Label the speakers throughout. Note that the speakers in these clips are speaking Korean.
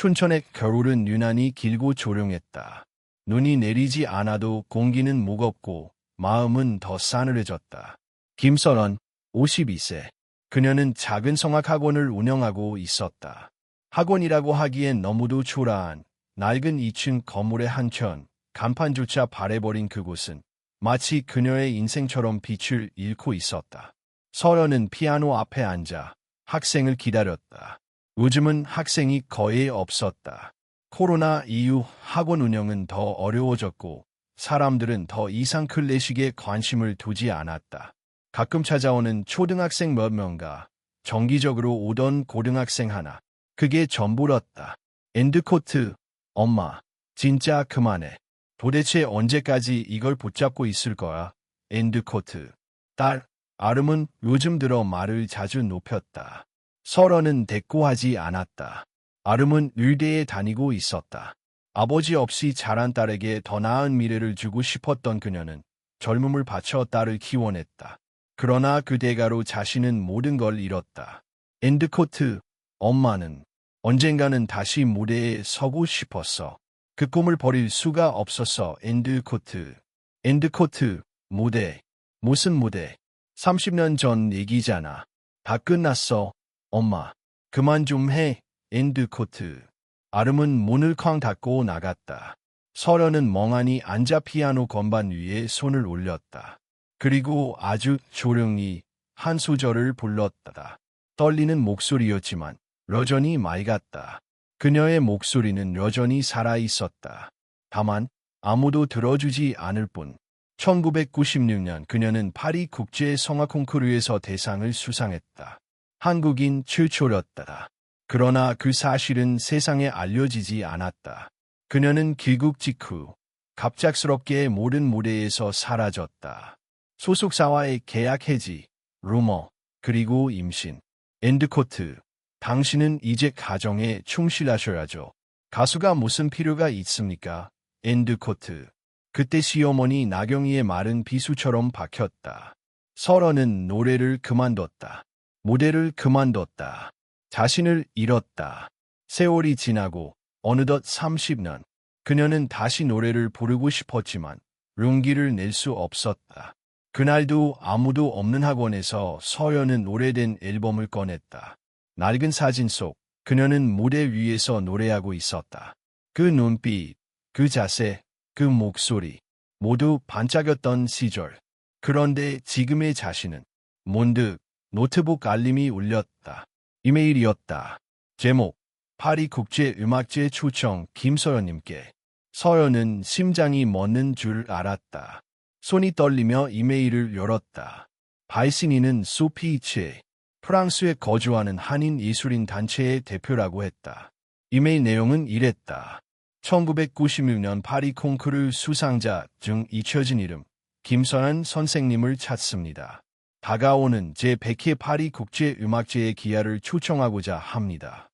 Speaker 1: 춘천의 겨울은 유난히 길고 조용했다. 눈이 내리지 않아도 공기는 무겁고 마음은 더 싸늘해졌다. 김선원, 52세. 그녀는 작은 성악학원을 운영하고 있었다. 학원이라고 하기엔 너무도 초라한 낡은 2층 건물의 한켠, 간판조차 바래버린 그곳은 마치 그녀의 인생처럼 빛을 잃고 있었다. 서연은 피아노 앞에 앉아 학생을 기다렸다. 요즘은 학생이 거의 없었다. 코로나 이후 학원 운영은 더 어려워졌고 사람들은 더 이상 클래식에 관심을 두지 않았다. 가끔 찾아오는 초등학생 몇 명과 정기적으로 오던 고등학생 하나. 그게 전부였다. 엔드코트, 엄마, 진짜 그만해. 도대체 언제까지 이걸 붙잡고 있을 거야? 엔드코트. 딸, 아름은 요즘 들어 말을 자주 높였다. 설어는 대꾸하지 않았다. 아름은 의대에 다니고 있었다. 아버지 없이 자란 딸에게 더 나은 미래를 주고 싶었던 그녀는 젊음을 바쳐 딸을 키워냈다. 그러나 그 대가로 자신은 모든 걸 잃었다. 엔드코트, 엄마는 언젠가는 다시 무대에 서고 싶었어. 그 꿈을 버릴 수가 없었어. 엔드코트. 엔드코트, 무대. 무슨 무대? 30년 전 얘기잖아. 다 끝났어. 엄마, 그만 좀 해. 엔드코트. 아름은 문을 쾅 닫고 나갔다. 설연은 멍하니 앉아 피아노 건반 위에 손을 올렸다. 그리고 아주 조용히 한 소절을 불렀다. 떨리는 목소리였지만 여전히 맑았다. 그녀의 목소리는 여전히 살아있었다. 다만 아무도 들어주지 않을 뿐. 1996년 그녀는 파리 국제 성악 콩쿠르에서 대상을 수상했다. 한국인 최초였다. 그러나 그 사실은 세상에 알려지지 않았다. 그녀는 귀국 직후 갑작스럽게 모든 무대에서 사라졌다. 소속사와의 계약 해지, 루머, 그리고 임신. 엔드코트. 당신은 이제 가정에 충실하셔야죠. 가수가 무슨 필요가 있습니까? 엔드코트. 그때 시어머니 나경이의 말은 비수처럼 박혔다. 설어는 노래를 그만뒀다. 무대를 그만뒀다. 자신을 잃었다. 세월이 지나고 어느덧 30년. 그녀는 다시 노래를 부르고 싶었지만 용기를 낼 수 없었다. 그날도 아무도 없는 학원에서 서연은 오래된 앨범을 꺼냈다. 낡은 사진 속 그녀는 무대 위에서 노래하고 있었다. 그 눈빛, 그 자세, 그 목소리 모두 반짝였던 시절. 그런데 지금의 자신은 문득 노트북 알림이 울렸다. 이메일이었다. 제목, 파리 국제음악제 초청 김서연님께. 서연은 심장이 멎는 줄 알았다. 손이 떨리며 이메일을 열었다. 발신인은 소피이체, 프랑스에 거주하는 한인 예술인 단체의 대표라고 했다. 이메일 내용은 이랬다. 1996년 파리 콩쿠르 수상자 중 잊혀진 이름, 김서연 선생님을 찾습니다. 다가오는 제100회 파리 국제음악제의 기아를 초청하고자 합니다.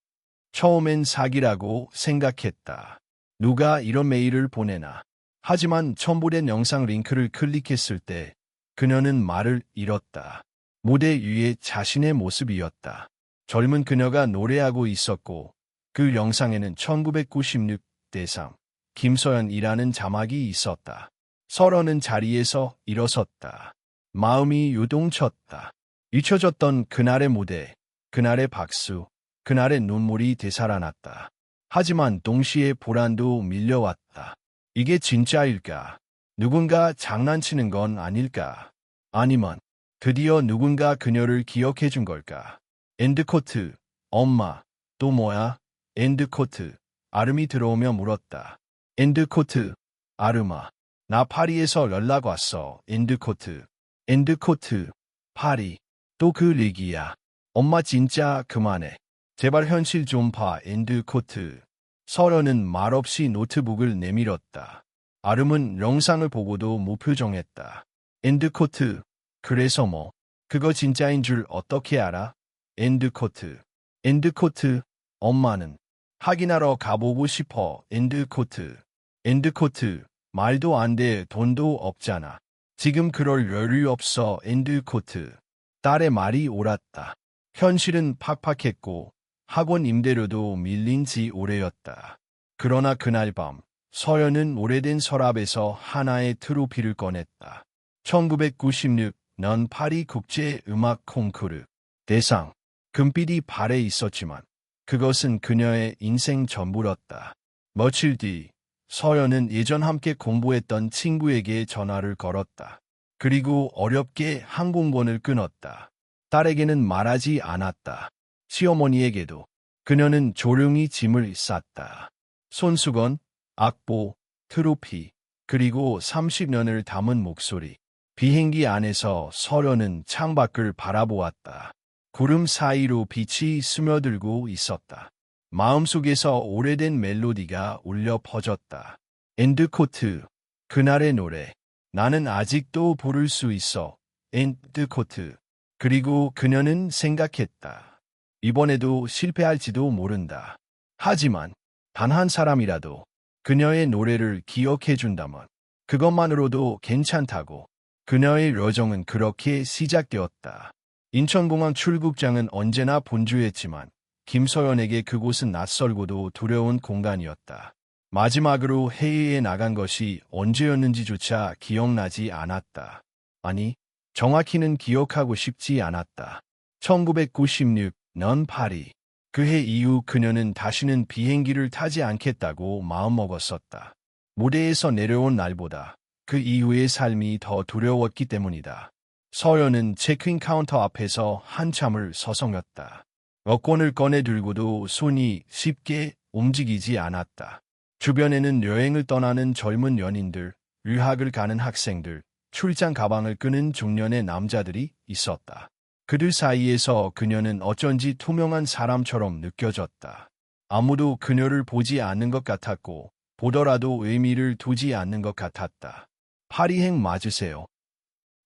Speaker 1: 처음엔 사기라고 생각했다. 누가 이런 메일을 보내나. 하지만 첨부된 영상 링크를 클릭했을 때 그녀는 말을 잃었다. 무대 위에 자신의 모습이었다. 젊은 그녀가 노래하고 있었고 그 영상에는 1996 대상 김서연이라는 자막이 있었다. 설어는 자리에서 일어섰다. 마음이 요동쳤다. 잊혀졌던 그날의 무대, 그날의 박수, 그날의 눈물이 되살아났다. 하지만 동시에 불안도 밀려왔다. 이게 진짜일까? 누군가 장난치는 건 아닐까? 아니면 드디어 누군가 그녀를 기억해준 걸까? 엔드코트, 엄마, 또 뭐야? 엔드코트, 아름이 들어오며 물었다. 엔드코트, 아름아, 나 파리에서 연락 왔어. 엔드코트, 엔드코트, 파리, 또 그 얘기야. 엄마 진짜 그만해. 제발 현실 좀 봐. 엔드코트. 설어는 말없이 노트북을 내밀었다. 아름은 영상을 보고도 무표정했다. 엔드코트, 그래서 뭐? 그거 진짜인 줄 어떻게 알아? 엔드코트, 엔드코트, 엄마는 확인하러 가보고 싶어. 엔드코트, 엔드코트, 말도 안 돼. 돈도 없잖아. 지금 그럴 여유 없어. 엔드코트. 딸의 말이 옳았다. 현실은 팍팍했고 학원 임대료도 밀린 지 오래였다. 그러나 그날 밤 서연은 오래된 서랍에서 하나의 트로피를 꺼냈다. 1996년 파리 국제 음악 콩쿠르 대상. 금빛이 발에 있었지만 그것은 그녀의 인생 전부였다. 며칠 뒤 서연은 예전 함께 공부했던 친구에게 전화를 걸었다. 그리고 어렵게 항공권을 끊었다. 딸에게는 말하지 않았다. 시어머니에게도. 그녀는 조용히 짐을 쌌다. 손수건, 악보, 트로피, 그리고 30년을 담은 목소리. 비행기 안에서 서연은 창밖을 바라보았다. 구름 사이로 빛이 스며들고 있었다. 마음속에서 오래된 멜로디가 울려 퍼졌다. 엔드코트, 그날의 노래. 나는 아직도 부를 수 있어. 엔드코트. 그리고 그녀는 생각했다. 이번에도 실패할지도 모른다. 하지만 단 한 사람이라도 그녀의 노래를 기억해준다면 그것만으로도 괜찮다고. 그녀의 여정은 그렇게 시작되었다. 인천공항 출국장은 언제나 분주했지만 김서연에게 그곳은 낯설고도 두려운 공간이었다. 마지막으로 해외에 나간 것이 언제였는지조차 기억나지 않았다. 아니, 정확히는 기억하고 싶지 않았다. 1996년 파리. 그 해 이후 그녀는 다시는 비행기를 타지 않겠다고 마음먹었었다. 무대에서 내려온 날보다 그 이후의 삶이 더 두려웠기 때문이다. 서연은 체크인 카운터 앞에서 한참을 서성였다. 여권을 꺼내 들고도 손이 쉽게 움직이지 않았다. 주변에는 여행을 떠나는 젊은 연인들, 유학을 가는 학생들, 출장 가방을 끄는 중년의 남자들이 있었다. 그들 사이에서 그녀는 어쩐지 투명한 사람처럼 느껴졌다. 아무도 그녀를 보지 않는 것 같았고 보더라도 의미를 두지 않는 것 같았다. 파리행 맞으세요?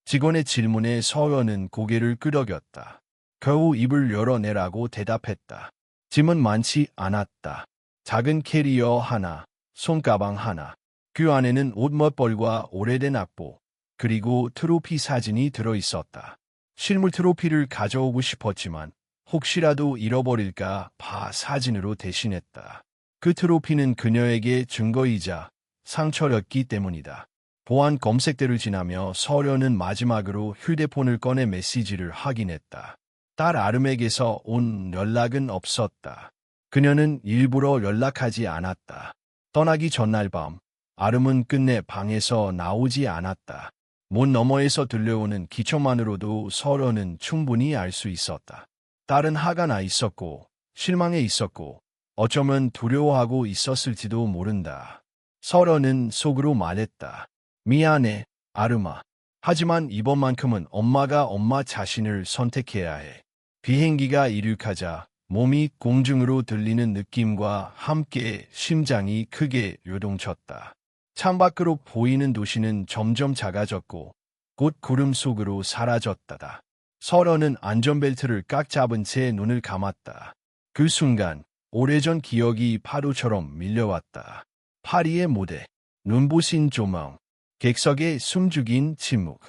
Speaker 1: 직원의 질문에 서연은 고개를 끄덕였다. 겨우 입을 열어내라고 대답했다. 짐은 많지 않았다. 작은 캐리어 하나, 손가방 하나. 그 안에는 옷 몇 벌과 오래된 악보, 그리고 트로피 사진이 들어있었다. 실물 트로피를 가져오고 싶었지만 혹시라도 잃어버릴까 봐 사진으로 대신했다. 그 트로피는 그녀에게 증거이자 상처였기 때문이다. 보안 검색대를 지나며 서연은 마지막으로 휴대폰을 꺼내 메시지를 확인했다. 딸 아름에게서 온 연락은 없었다. 그녀는 일부러 연락하지 않았다. 떠나기 전날 밤, 아름은 끝내 방에서 나오지 않았다. 문 너머에서 들려오는 기척만으로도 서연은 충분히 알 수 있었다. 딸은 화가 나 있었고, 실망해 있었고, 어쩌면 두려워하고 있었을지도 모른다. 서연은 속으로 말했다. 미안해, 아름아. 하지만 이번만큼은 엄마가 엄마 자신을 선택해야 해. 비행기가 이륙하자 몸이 공중으로 들리는 느낌과 함께 심장이 크게 요동쳤다. 창밖으로 보이는 도시는 점점 작아졌고 곧 구름 속으로 사라졌다. 서연은 안전벨트를 꽉 잡은 채 눈을 감았다. 그 순간 오래전 기억이 파도처럼 밀려왔다. 파리의 무대, 눈부신 조명, 객석의 숨죽인 침묵,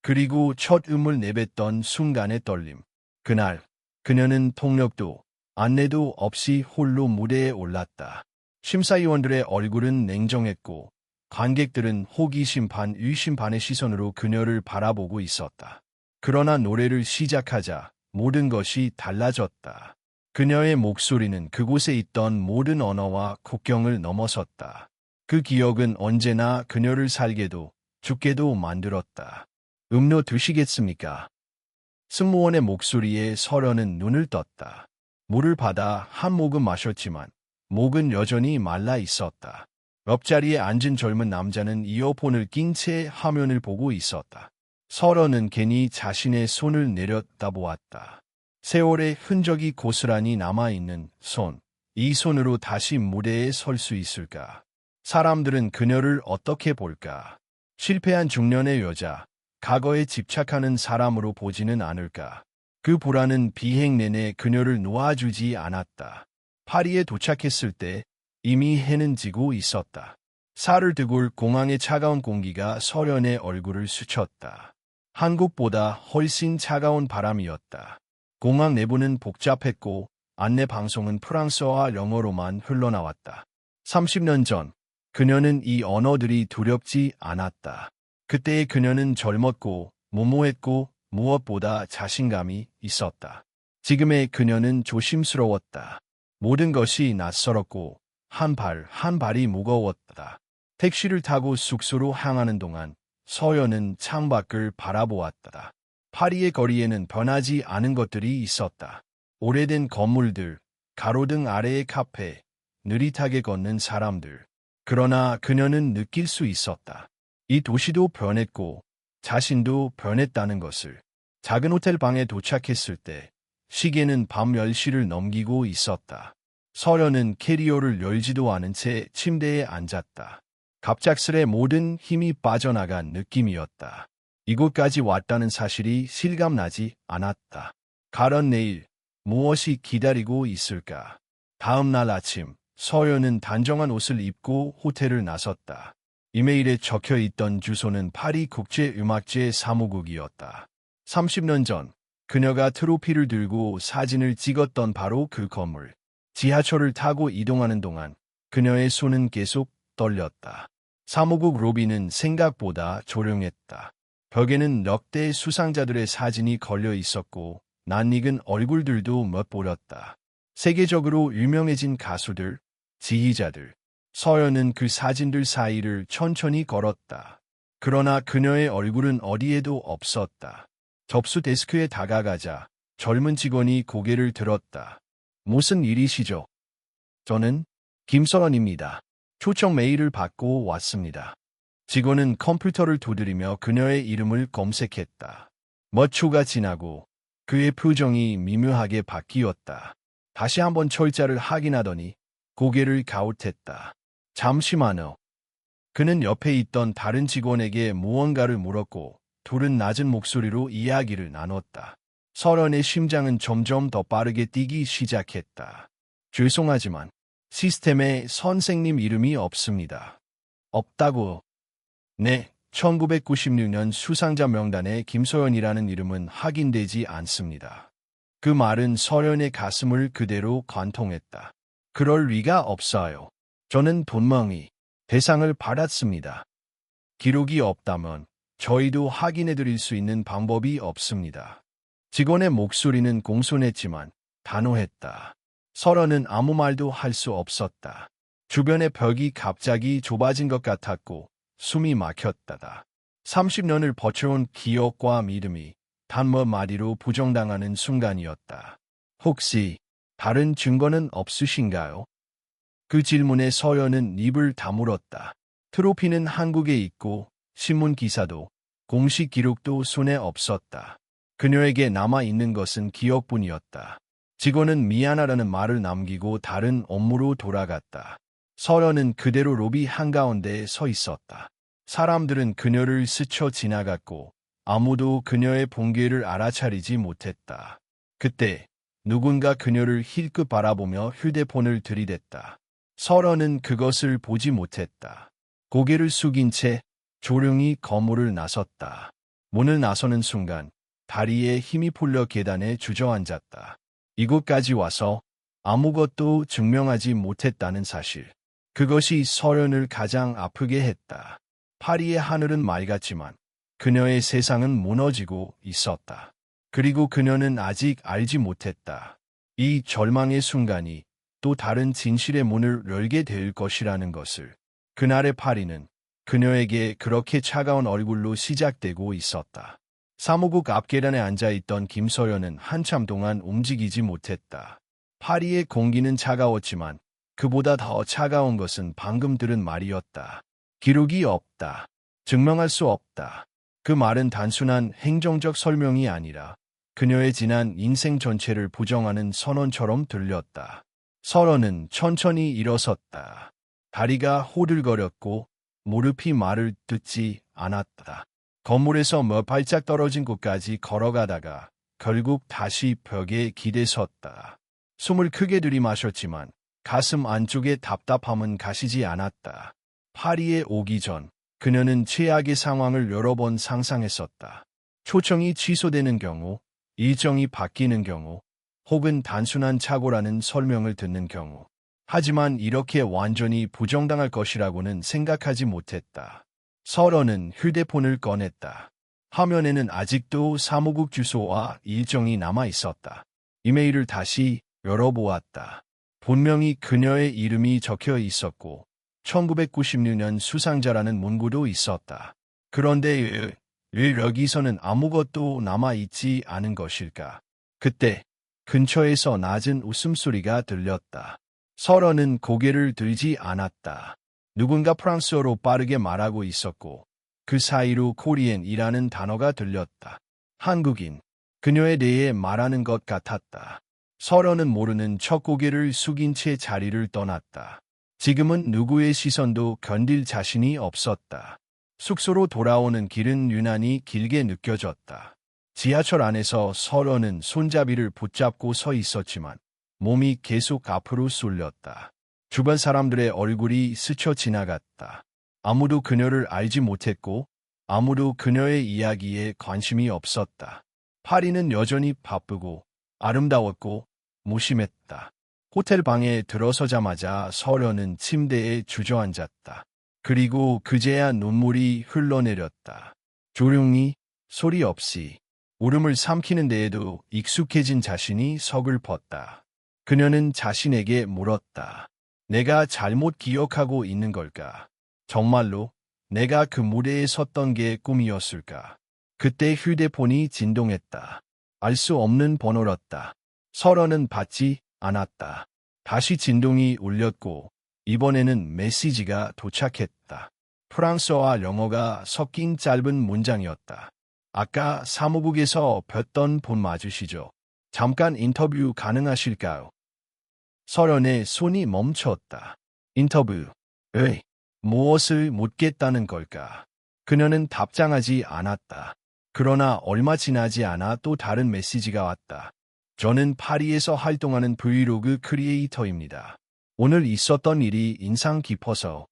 Speaker 1: 그리고 첫 음을 내뱉던 순간의 떨림. 그날 그녀는 통역도 안내도 없이 홀로 무대에 올랐다. 심사위원들의 얼굴은 냉정했고 관객들은 호기심 반 의심 반의 시선으로 그녀를 바라보고 있었다. 그러나 노래를 시작하자 모든 것이 달라졌다. 그녀의 목소리는 그곳에 있던 모든 언어와 국경을 넘어섰다. 그 기억은 언제나 그녀를 살게도 죽게도 만들었다. 음료 드시겠습니까? 승무원의 목소리에 서연은 눈을 떴다. 물을 받아 한 모금 마셨지만 목은 여전히 말라 있었다. 옆자리에 앉은 젊은 남자는 이어폰을 낀 채 화면을 보고 있었다. 서연은 괜히 자신의 손을 내려다보았다. 세월의 흔적이 고스란히 남아있는 손. 이 손으로 다시 무대에 설 수 있을까? 사람들은 그녀를 어떻게 볼까? 실패한 중년의 여자, 과거에 집착하는 사람으로 보지는 않을까? 그 불안은 비행 내내 그녀를 놓아주지 않았다. 파리에 도착했을 때 이미 해는 지고 있었다. 사르드골 공항의 차가운 공기가 서연의 얼굴을 스쳤다. 한국보다 훨씬 차가운 바람이었다. 공항 내부는 복잡했고 안내 방송은 프랑스어와 영어로만 흘러나왔다. 30년 전, 그녀는 이 언어들이 두렵지 않았다. 그때의 그녀는 젊었고, 무모했고, 무엇보다 자신감이 있었다. 지금의 그녀는 조심스러웠다. 모든 것이 낯설었고, 한 발 한 발이 무거웠다. 택시를 타고 숙소로 향하는 동안 서연은 창밖을 바라보았다. 파리의 거리에는 변하지 않은 것들이 있었다. 오래된 건물들, 가로등 아래의 카페, 느릿하게 걷는 사람들. 그러나 그녀는 느낄 수 있었다. 이 도시도 변했고 자신도 변했다는 것을. 작은 호텔 방에 도착했을 때 시계는 밤 10시를 넘기고 있었다. 서연은 캐리어를 열지도 않은 채 침대에 앉았다. 갑작스레 모든 힘이 빠져나간 느낌이었다. 이곳까지 왔다는 사실이 실감나지 않았다. 가련 내일 무엇이 기다리고 있을까? 다음 날 아침 서연은 단정한 옷을 입고 호텔을 나섰다. 이메일에 적혀 있던 주소는 파리 국제음악제 사무국이었다. 30년 전 그녀가 트로피를 들고 사진을 찍었던 바로 그 건물. 지하철을 타고 이동하는 동안 그녀의 손은 계속 떨렸다. 사무국 로비는 생각보다 조용했다. 벽에는 역대 수상자들의 사진이 걸려 있었고 낯익은 얼굴들도 멋보였다. 세계적으로 유명해진 가수들, 지휘자들. 서연은 그 사진들 사이를 천천히 걸었다. 그러나 그녀의 얼굴은 어디에도 없었다. 접수 데스크에 다가가자 젊은 직원이 고개를 들었다. 무슨 일이시죠? 저는 김서연입니다. 초청 메일을 받고 왔습니다. 직원은 컴퓨터를 두드리며 그녀의 이름을 검색했다. 몇 초가 지나고 그의 표정이 미묘하게 바뀌었다. 다시 한번 철자를 확인하더니 고개를 갸웃했다. 잠시만요. 그는 옆에 있던 다른 직원에게 무언가를 물었고 둘은 낮은 목소리로 이야기를 나눴다. 서연의 심장은 점점 더 빠르게 뛰기 시작했다. 죄송하지만 시스템에 선생님 이름이 없습니다. 없다고? 네, 1996년 수상자 명단에 김서연이라는 이름은 확인되지 않습니다. 그 말은 서연의 가슴을 그대로 관통했다. 그럴 리가 없어요. 저는 분명히 대상을 받았습니다. 기록이 없다면 저희도 확인해드릴 수 있는 방법이 없습니다. 직원의 목소리는 공손했지만 단호했다. 서연은 아무 말도 할 수 없었다. 주변의 벽이 갑자기 좁아진 것 같았고 숨이 막혔다. 30년을 버텨온 기억과 믿음이 단 몇 마디로 부정당하는 순간이었다. 혹시 다른 증거는 없으신가요? 그 질문에 서연은 입을 다물었다. 트로피는 한국에 있고 신문 기사도 공식 기록도 손에 없었다. 그녀에게 남아있는 것은 기억뿐이었다. 직원은 미안하다는 말을 남기고 다른 업무로 돌아갔다. 서연은 그대로 로비 한가운데에 서 있었다. 사람들은 그녀를 스쳐 지나갔고 아무도 그녀의 본계를 알아차리지 못했다. 그때 누군가 그녀를 힐끗 바라보며 휴대폰을 들이댔다. 서연은 그것을 보지 못했다. 고개를 숙인 채 조용히 건물을 나섰다. 문을 나서는 순간 다리에 힘이 풀려 계단에 주저앉았다. 이곳까지 와서 아무것도 증명하지 못했다는 사실. 그것이 서연을 가장 아프게 했다. 파리의 하늘은 맑았지만 그녀의 세상은 무너지고 있었다. 그리고 그녀는 아직 알지 못했다. 이 절망의 순간이 또 다른 진실의 문을 열게 될 것이라는 것을. 그날의 파리는 그녀에게 그렇게 차가운 얼굴로 시작되고 있었다. 사무국 앞 계단에 앉아있던 김서연은 한참 동안 움직이지 못했다. 파리의 공기는 차가웠지만 그보다 더 차가운 것은 방금 들은 말이었다. 기록이 없다. 증명할 수 없다. 그 말은 단순한 행정적 설명이 아니라 그녀의 지난 인생 전체를 부정하는 선언처럼 들렸다. 서연은 천천히 일어섰다. 다리가 호들거렸고 무릎이 말을 듣지 않았다. 건물에서 몇 발짝 떨어진 곳까지 걸어가다가 결국 다시 벽에 기대섰다. 숨을 크게 들이마셨지만 가슴 안쪽의 답답함은 가시지 않았다. 파리에 오기 전 그녀는 최악의 상황을 여러 번 상상했었다. 초청이 취소되는 경우, 일정이 바뀌는 경우, 혹은 단순한 착오라는 설명을 듣는 경우. 하지만 이렇게 완전히 부정당할 것이라고는 생각하지 못했다. 서런은 휴대폰을 꺼냈다. 화면에는 아직도 사무국 주소와 일정이 남아 있었다. 이메일을 다시 열어보았다. 분명히 그녀의 이름이 적혀 있었고 1996년 수상자라는 문구도 있었다. 그런데 왜 여기서는 아무것도 남아있지 않은 것일까? 그때 근처에서 낮은 웃음소리가 들렸다. 서런은 고개를 들지 않았다. 누군가 프랑스어로 빠르게 말하고 있었고 그 사이로 코리엔이라는 단어가 들렸다. 한국인, 그녀에 대해 말하는 것 같았다. 서런은 모르는 척 고개를 숙인 채 자리를 떠났다. 지금은 누구의 시선도 견딜 자신이 없었다. 숙소로 돌아오는 길은 유난히 길게 느껴졌다. 지하철 안에서 서런은 손잡이를 붙잡고 서 있었지만 몸이 계속 앞으로 쏠렸다. 주변 사람들의 얼굴이 스쳐 지나갔다. 아무도 그녀를 알지 못했고 아무도 그녀의 이야기에 관심이 없었다. 파리는 여전히 바쁘고 아름다웠고 무심했다. 호텔 방에 들어서자마자 서련은 침대에 주저앉았다. 그리고 그제야 눈물이 흘러내렸다. 조용히, 소리 없이, 울음을 삼키는 데에도 익숙해진 자신이 서글펐다. 그녀는 자신에게 물었다. 내가 잘못 기억하고 있는 걸까? 정말로 내가 그 무대에 섰던 게 꿈이었을까? 그때 휴대폰이 진동했다. 알 수 없는 번호였다. 서런은 받지 않았다. 다시 진동이 울렸고 이번에는 메시지가 도착했다. 프랑스어와 영어가 섞인 짧은 문장이었다. 아까 사무국에서 뵀던 분 맞으시죠? 잠깐 인터뷰 가능하실까요? 서련의 손이 멈췄다. 인터뷰. 왜? 무엇을 묻겠다는 걸까? 그녀는 답장하지 않았다. 그러나 얼마 지나지 않아 또 다른 메시지가 왔다. 저는 파리에서 활동하는 브이로그 크리에이터입니다. 오늘 있었던 일이 인상 깊어서.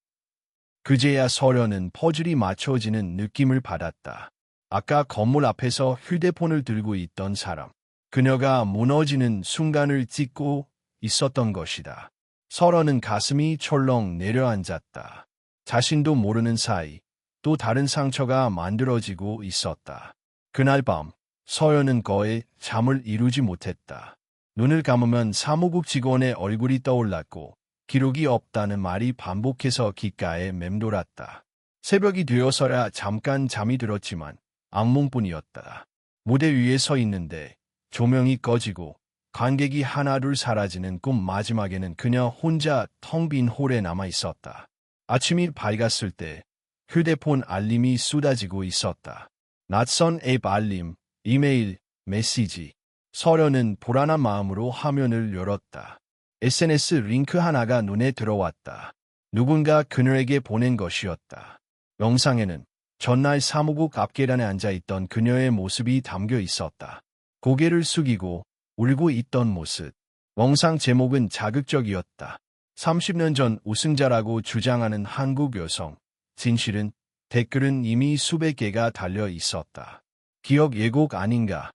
Speaker 1: 그제야 서련은 퍼즐이 맞춰지는 느낌을 받았다. 아까 건물 앞에서 휴대폰을 들고 있던 사람. 그녀가 무너지는 순간을 찍고 있었던 것이다. 서련은 가슴이 철렁 내려앉았다. 자신도 모르는 사이 또 다른 상처가 만들어지고 있었다. 그날 밤 서연은 거의 잠을 이루지 못했다. 눈을 감으면 사무국 직원의 얼굴이 떠올랐고 기록이 없다는 말이 반복해서 귓가에 맴돌았다. 새벽이 되어서야 잠깐 잠이 들었지만 악몽뿐이었다. 무대 위에 서 있는데 조명이 꺼지고 관객이 하나둘 사라지는 꿈 마지막에는 그녀 혼자 텅 빈 홀에 남아 있었다. 아침이 밝았을 때 휴대폰 알림이 쏟아지고 있었다. 낯선 앱 알림, 이메일, 메시지. 서련은 불안한 마음으로 화면을 열었다. SNS 링크 하나가 눈에 들어왔다. 누군가 그녀에게 보낸 것이었다. 영상에는 전날 사무국 앞계단에 앉아있던 그녀의 모습이 담겨 있었다. 고개를 숙이고 울고 있던 모습. 영상 제목은 자극적이었다. 30년 전 우승자라고 주장하는 한국 여성. 진실은 댓글은 이미 수백 개가 달려 있었다. 기억 왜곡 아닌가?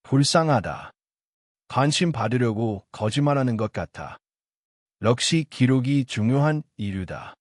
Speaker 1: 불쌍하다. 관심 받으려고 거짓말하는 것 같아. 역시 기록이 중요한 이유다.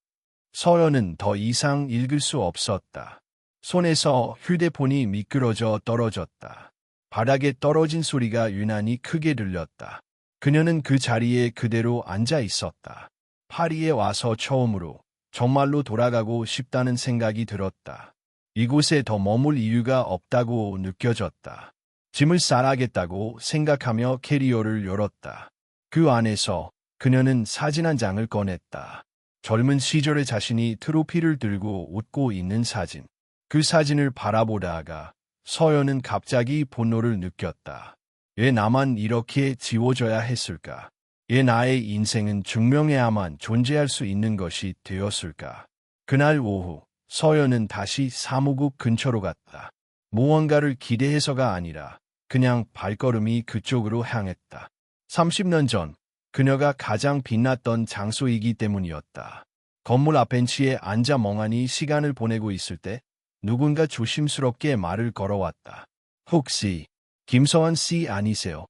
Speaker 1: 서연은 더 이상 읽을 수 없었다. 손에서 휴대폰이 미끄러져 떨어졌다. 바닥에 떨어진 소리가 유난히 크게 들렸다. 그녀는 그 자리에 그대로 앉아 있었다. 파리에 와서 처음으로 정말로 돌아가고 싶다는 생각이 들었다. 이곳에 더 머물 이유가 없다고 느껴졌다. 짐을 싸라겠다고 생각하며 캐리어를 열었다. 그 안에서 그녀는 사진 한 장을 꺼냈다. 젊은 시절의 자신이 트로피를 들고 웃고 있는 사진. 그 사진을 바라보다가 서연은 갑자기 분노를 느꼈다. 왜 나만 이렇게 지워져야 했을까? 왜 나의 인생은 증명해야만 존재할 수 있는 것이 되었을까? 그날 오후 서연은 다시 사무국 근처로 갔다. 무언가를 기대해서가 아니라 그냥 발걸음이 그쪽으로 향했다. 30년 전 그녀가 가장 빛났던 장소이기 때문이었다. 건물 앞 벤치에 앉아 멍하니 시간을 보내고 있을 때 누군가 조심스럽게 말을 걸어왔다. 혹시 김서원 씨 아니세요?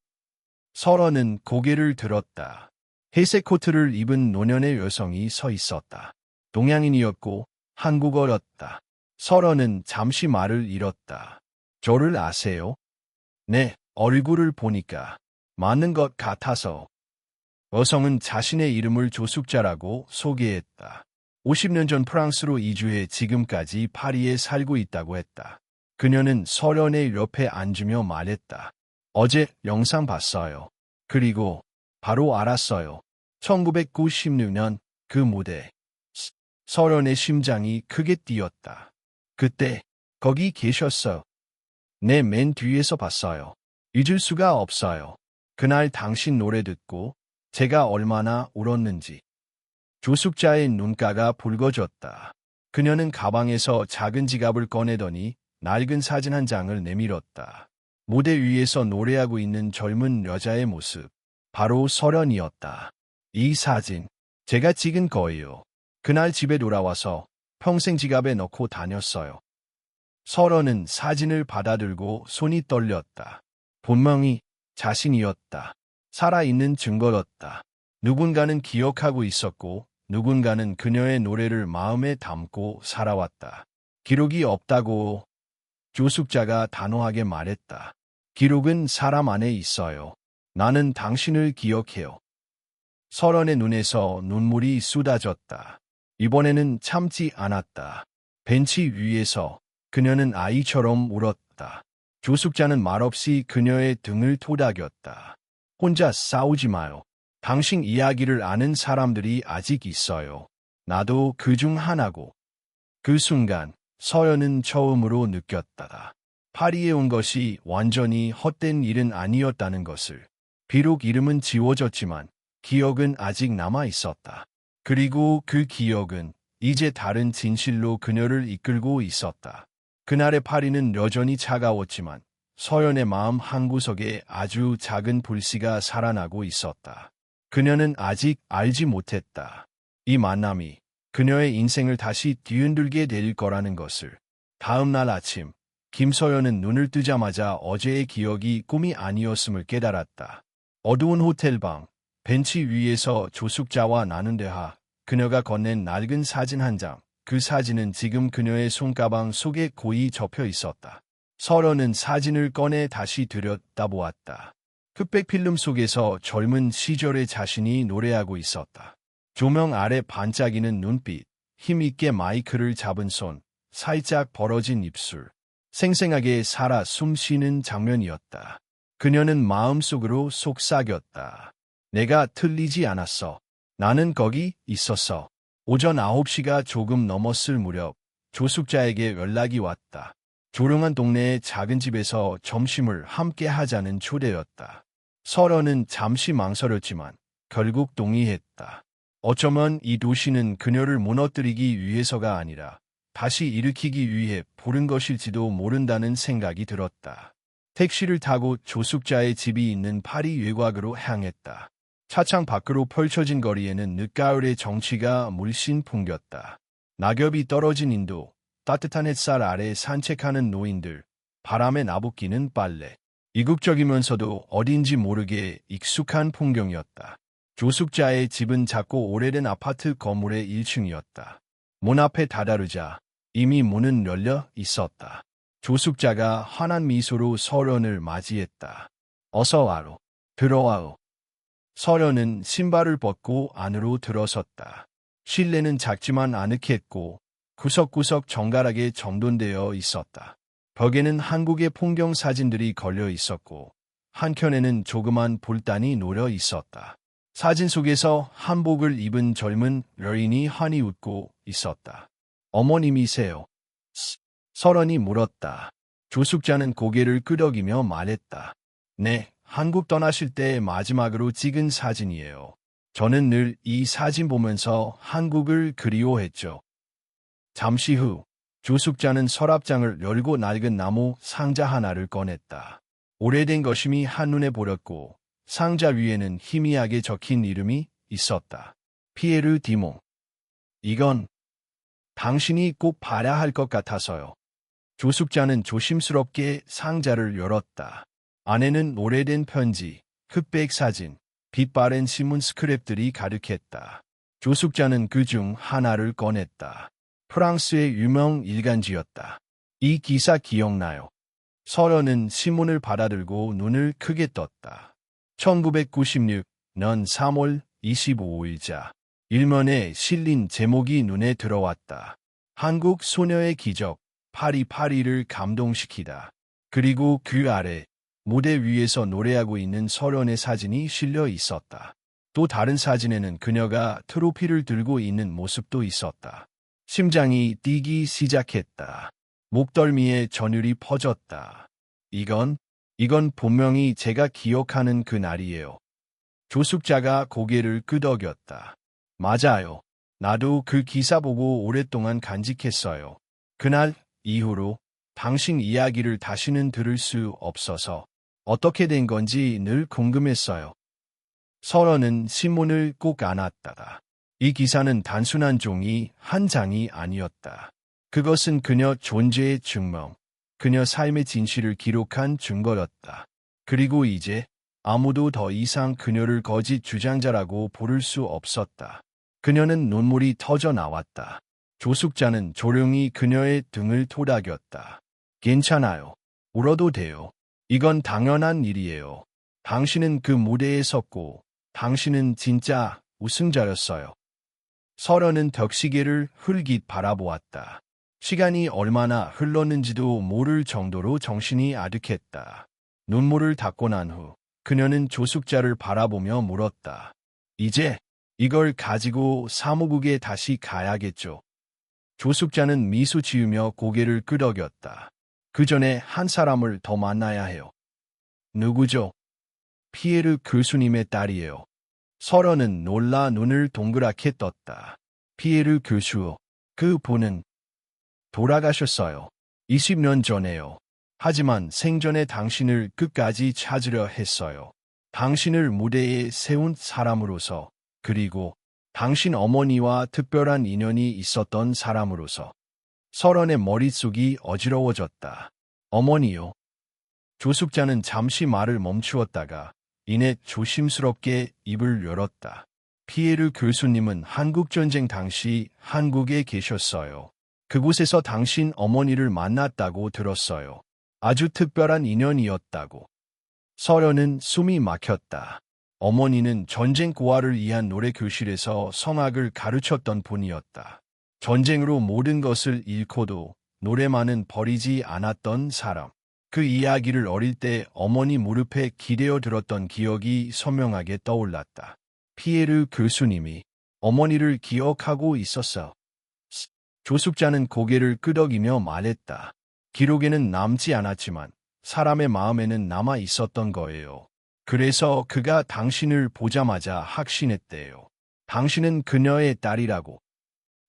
Speaker 1: 설원은 고개를 들었다. 회색 코트를 입은 노년의 여성이 서 있었다. 동양인이었고 한국어였다. 설원은 잠시 말을 잃었다. 저를 아세요? 네, 얼굴을 보니까 맞는 것 같아서. 여성은 자신의 이름을 조숙자라고 소개했다. 50년 전 프랑스로 이주해 지금까지 파리에 살고 있다고 했다. 그녀는 설원의 옆에 앉으며 말했다. 어제 영상 봤어요. 그리고 바로 알았어요. 1996년 그 무대. 설원의 심장이 크게 뛰었다. 그때 거기 계셨어. 내 맨 뒤에서 봤어요. 잊을 수가 없어요. 그날 당신 노래 듣고 제가 얼마나 울었는지. 조숙자의 눈가가 붉어졌다. 그녀는 가방에서 작은 지갑을 꺼내더니 낡은 사진 한 장을 내밀었다. 무대 위에서 노래하고 있는 젊은 여자의 모습. 바로 설원이었다. 이 사진, 제가 찍은 거예요. 그날 집에 돌아와서 평생 지갑에 넣고 다녔어요. 설원은 사진을 받아들고 손이 떨렸다. 분명히 자신이었다. 살아있는 증거였다. 누군가는 기억하고 있었고 누군가는 그녀의 노래를 마음에 담고 살아왔다. 기록이 없다고 조숙자가 단호하게 말했다. 기록은 사람 안에 있어요. 나는 당신을 기억해요. 설원의 눈에서 눈물이 쏟아졌다. 이번에는 참지 않았다. 벤치 위에서 그녀는 아이처럼 울었다. 조숙자는 말없이 그녀의 등을 토닥였다. 혼자 싸우지 마요. 당신 이야기를 아는 사람들이 아직 있어요. 나도 그 중 하나고. 그 순간 서연은 처음으로 느꼈다. 파리에 온 것이 완전히 헛된 일은 아니었다는 것을. 비록 이름은 지워졌지만 기억은 아직 남아 있었다. 그리고 그 기억은 이제 다른 진실로 그녀를 이끌고 있었다. 그날의 파리는 여전히 차가웠지만 서연의 마음 한구석에 아주 작은 불씨가 살아나고 있었다. 그녀는 아직 알지 못했다. 이 만남이 그녀의 인생을 다시 뒤흔들게 될 거라는 것을. 다음 날 아침, 김서연은 눈을 뜨자마자 어제의 기억이 꿈이 아니었음을 깨달았다. 어두운 호텔방, 벤치 위에서 조숙자와 나눈 대화, 그녀가 건넨 낡은 사진 한 장. 그 사진은 지금 그녀의 손가방 속에 고이 접혀 있었다. 설원은 사진을 꺼내 다시 들여다보았다. 흑백 필름 속에서 젊은 시절의 자신이 노래하고 있었다. 조명 아래 반짝이는 눈빛, 힘있게 마이크를 잡은 손, 살짝 벌어진 입술. 생생하게 살아 숨쉬는 장면이었다. 그녀는 마음속으로 속삭였다. 내가 틀리지 않았어. 나는 거기 있었어. 오전 9시가 조금 넘었을 무렵 조숙자에게 연락이 왔다. 조용한 동네의 작은 집에서 점심을 함께 하자는 초대였다. 설원은 잠시 망설였지만 결국 동의했다. 어쩌면 이 도시는 그녀를 무너뜨리기 위해서가 아니라 다시 일으키기 위해 부른 것일지도 모른다는 생각이 들었다. 택시를 타고 조숙자의 집이 있는 파리 외곽으로 향했다. 차창 밖으로 펼쳐진 거리에는 늦가을의 정취가 물씬 풍겼다. 낙엽이 떨어진 인도, 따뜻한 햇살 아래 산책하는 노인들, 바람에 나부끼는 빨래. 이국적이면서도 어딘지 모르게 익숙한 풍경이었다. 조숙자의 집은 작고 오래된 아파트 건물의 1층이었다. 문 앞에 다다르자 이미 문은 열려 있었다. 조숙자가 환한 미소로 설원을 맞이했다. 어서 와로. 들어와오. 설원은 신발을 벗고 안으로 들어섰다. 실내는 작지만 아늑했고 구석구석 정갈하게 정돈되어 있었다. 벽에는 한국의 풍경 사진들이 걸려 있었고 한켠에는 조그만 불단이 놓여 있었다. 사진 속에서 한복을 입은 젊은 여인이 환히 웃고 있었다. 어머님이세요? 설원이 물었다. 조숙자는 고개를 끄덕이며 말했다. 네, 한국 떠나실 때 마지막으로 찍은 사진이에요. 저는 늘 이 사진 보면서 한국을 그리워했죠. 잠시 후 조숙자는 서랍장을 열고 낡은 나무 상자 하나를 꺼냈다. 오래된 것임이 한눈에 보였고 상자 위에는 희미하게 적힌 이름이 있었다. 피에르 디몽. 이건 당신이 꼭 봐야 할 것 같아서요. 조숙자는 조심스럽게 상자를 열었다. 안에는 오래된 편지, 흑백 사진, 빛바랜 신문 스크랩들이 가득했다. 조숙자는 그중 하나를 꺼냈다. 프랑스의 유명 일간지였다. 이 기사 기억나요? 서련은 신문을 받아들고 눈을 크게 떴다. 1996년 3월 25일자. 일면에 실린 제목이 눈에 들어왔다. 한국 소녀의 기적, 파리파리를 감동시키다. 그리고 그 아래 무대 위에서 노래하고 있는 서련의 사진이 실려 있었다. 또 다른 사진에는 그녀가 트로피를 들고 있는 모습도 있었다. 심장이 뛰기 시작했다. 목덜미에 전율이 퍼졌다. 이건 분명히 제가 기억하는 그 날이에요. 조숙자가 고개를 끄덕였다. 맞아요. 나도 그 기사 보고 오랫동안 간직했어요. 그날 이후로 당신 이야기를 다시는 들을 수 없어서 어떻게 된 건지 늘 궁금했어요. 서련은 신문을 꼭 안았다. 이 기사는 단순한 종이 한 장이 아니었다. 그것은 그녀 존재의 증명, 그녀 삶의 진실을 기록한 증거였다. 그리고 이제 아무도 더 이상 그녀를 거짓 주장자라고 부를 수 없었다. 그녀는 눈물이 터져 나왔다. 조숙자는 조용히 그녀의 등을 토닥였다. 괜찮아요. 울어도 돼요. 이건 당연한 일이에요. 당신은 그 무대에 섰고 당신은 진짜 우승자였어요. 서련은 덕시계를 흘깃 바라보았다. 시간이 얼마나 흘렀는지도 모를 정도로 정신이 아득했다. 눈물을 닦고 난 후 그녀는 조숙자를 바라보며 물었다. 이제 이걸 가지고 사무국에 다시 가야겠죠. 조숙자는 미소 지으며 고개를 끄덕였다. 그 전에 한 사람을 더 만나야 해요. 누구죠? 피에르 교수님의 딸이에요. 서련은 놀라 눈을 동그랗게 떴다. 피에르 교수, 그 분은 돌아가셨어요. 20년 전에요. 하지만 생전에 당신을 끝까지 찾으려 했어요. 당신을 무대에 세운 사람으로서, 그리고 당신 어머니와 특별한 인연이 있었던 사람으로서. 서련의 머릿속이 어지러워졌다. 어머니요. 조숙자는 잠시 말을 멈추었다가 이내 조심스럽게 입을 열었다. 피에르 교수님은 한국전쟁 당시 한국에 계셨어요. 그곳에서 당신 어머니를 만났다고 들었어요. 아주 특별한 인연이었다고. 서련은 숨이 막혔다. 어머니는 전쟁 고아를 위한 노래 교실에서 성악을 가르쳤던 분이었다. 전쟁으로 모든 것을 잃고도 노래만은 버리지 않았던 사람. 그 이야기를 어릴 때 어머니 무릎에 기대어 들었던 기억이 선명하게 떠올랐다. 피에르 교수님이 어머니를 기억하고 있었어. 조숙자는 고개를 끄덕이며 말했다. 기록에는 남지 않았지만 사람의 마음에는 남아 있었던 거예요. 그래서 그가 당신을 보자마자 확신했대요. 당신은 그녀의 딸이라고.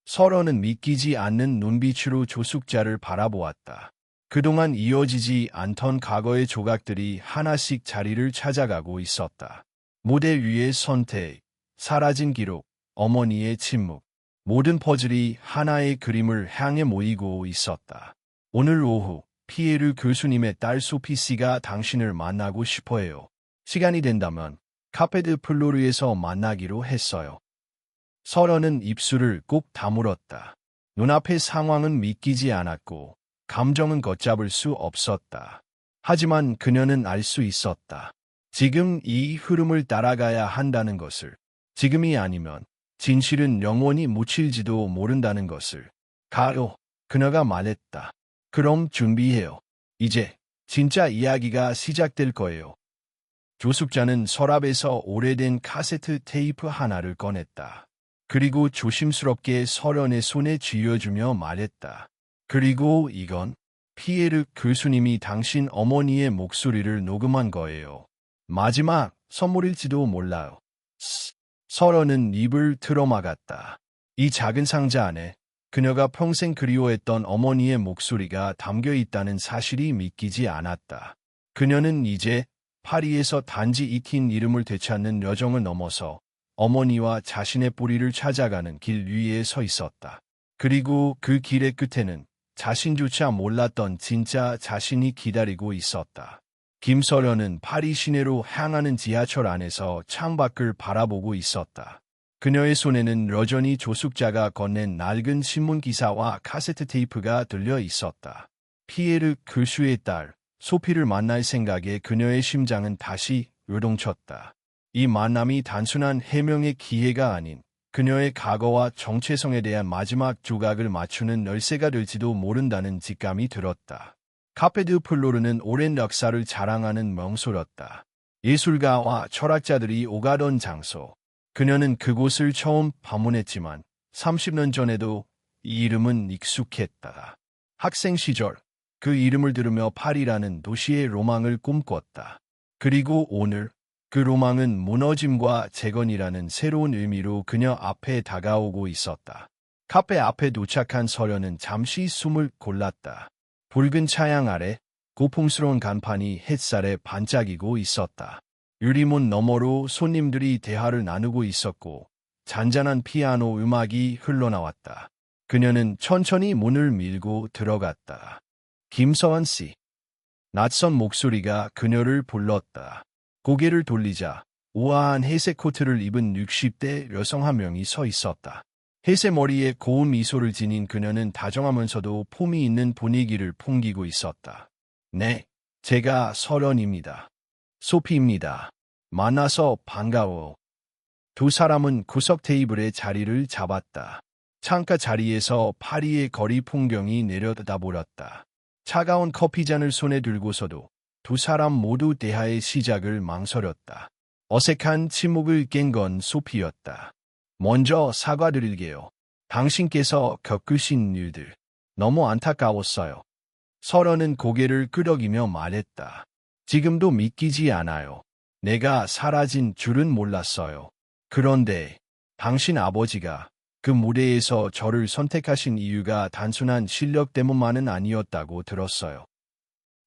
Speaker 1: 서련은 믿기지 않는 눈빛으로 조숙자를 바라보았다. 그동안 이어지지 않던 과거의 조각들이 하나씩 자리를 찾아가고 있었다. 무대 위의 선택, 사라진 기록, 어머니의 침묵, 모든 퍼즐이 하나의 그림을 향해 모이고 있었다. 오늘 오후 피에르 교수님의 딸 소피 씨가 당신을 만나고 싶어해요. 시간이 된다면 카페드 플로르에서 만나기로 했어요. 서련은 입술을 꼭 다물었다. 눈앞의 상황은 믿기지 않았고 감정은 걷잡을 수 없었다. 하지만 그녀는 알 수 있었다. 지금 이 흐름을 따라가야 한다는 것을. 지금이 아니면 진실은 영원히 묻힐지도 모른다는 것을. 가요. 그녀가 말했다. 그럼 준비해요. 이제 진짜 이야기가 시작될 거예요. 조숙자는 서랍에서 오래된 카세트 테이프 하나를 꺼냈다. 그리고 조심스럽게 서련의 손에 쥐어주며 말했다. 그리고 이건 피에르 교수님이 당신 어머니의 목소리를 녹음한 거예요. 마지막 선물일지도 몰라요. 서련은 입을 틀어막았다. 이 작은 상자 안에 그녀가 평생 그리워했던 어머니의 목소리가 담겨 있다는 사실이 믿기지 않았다. 그녀는 이제 파리에서 단지 익힌 이름을 되찾는 여정을 넘어서 어머니와 자신의 뿌리를 찾아가는 길 위에 서 있었다. 그리고 그 길의 끝에는 자신조차 몰랐던 진짜 자신이 기다리고 있었다. 김서련은 파리 시내로 향하는 지하철 안에서 창밖을 바라보고 있었다. 그녀의 손에는 여전히 조숙자가 건넨 낡은 신문 기사와 카세트 테이프가 들려 있었다. 피에르 교수의 딸, 소피를 만날 생각에 그녀의 심장은 다시 요동쳤다. 이 만남이 단순한 해명의 기회가 아닌 그녀의 과거와 정체성에 대한 마지막 조각을 맞추는 열쇠가 될지도 모른다는 직감이 들었다. 카페드 플로르는 오랜 역사를 자랑하는 명소였다. 예술가와 철학자들이 오가던 장소. 그녀는 그곳을 처음 방문했지만 30년 전에도 이 이름은 익숙했다. 학생 시절 그 이름을 들으며 파리라는 도시의 로망을 꿈꿨다. 그리고 오늘 그 로망은 무너짐과 재건이라는 새로운 의미로 그녀 앞에 다가오고 있었다. 카페 앞에 도착한 서련은 잠시 숨을 골랐다. 붉은 차양 아래 고풍스러운 간판이 햇살에 반짝이고 있었다. 유리문 너머로 손님들이 대화를 나누고 있었고 잔잔한 피아노 음악이 흘러나왔다. 그녀는 천천히 문을 밀고 들어갔다. 김서원 씨. 낯선 목소리가 그녀를 불렀다. 고개를 돌리자 우아한 회색 코트를 입은 60대 여성 한 명이 서 있었다. 회색 머리에 고운 미소를 지닌 그녀는 다정하면서도 폼이 있는 분위기를 풍기고 있었다. 네, 제가 서련입니다. 소피입니다. 만나서 반가워. 두 사람은 구석 테이블에 자리를 잡았다. 창가 자리에서 파리의 거리 풍경이 내려다보였다. 차가운 커피잔을 손에 들고서도 두 사람 모두 대화의 시작을 망설였다. 어색한 침묵을 깬 건 소피였다. 먼저 사과드릴게요. 당신께서 겪으신 일들 너무 안타까웠어요. 서련은 고개를 끄덕이며 말했다. 지금도 믿기지 않아요. 내가 사라진 줄은 몰랐어요. 그런데 당신 아버지가 그 무대에서 저를 선택하신 이유가 단순한 실력 때문만은 아니었다고 들었어요.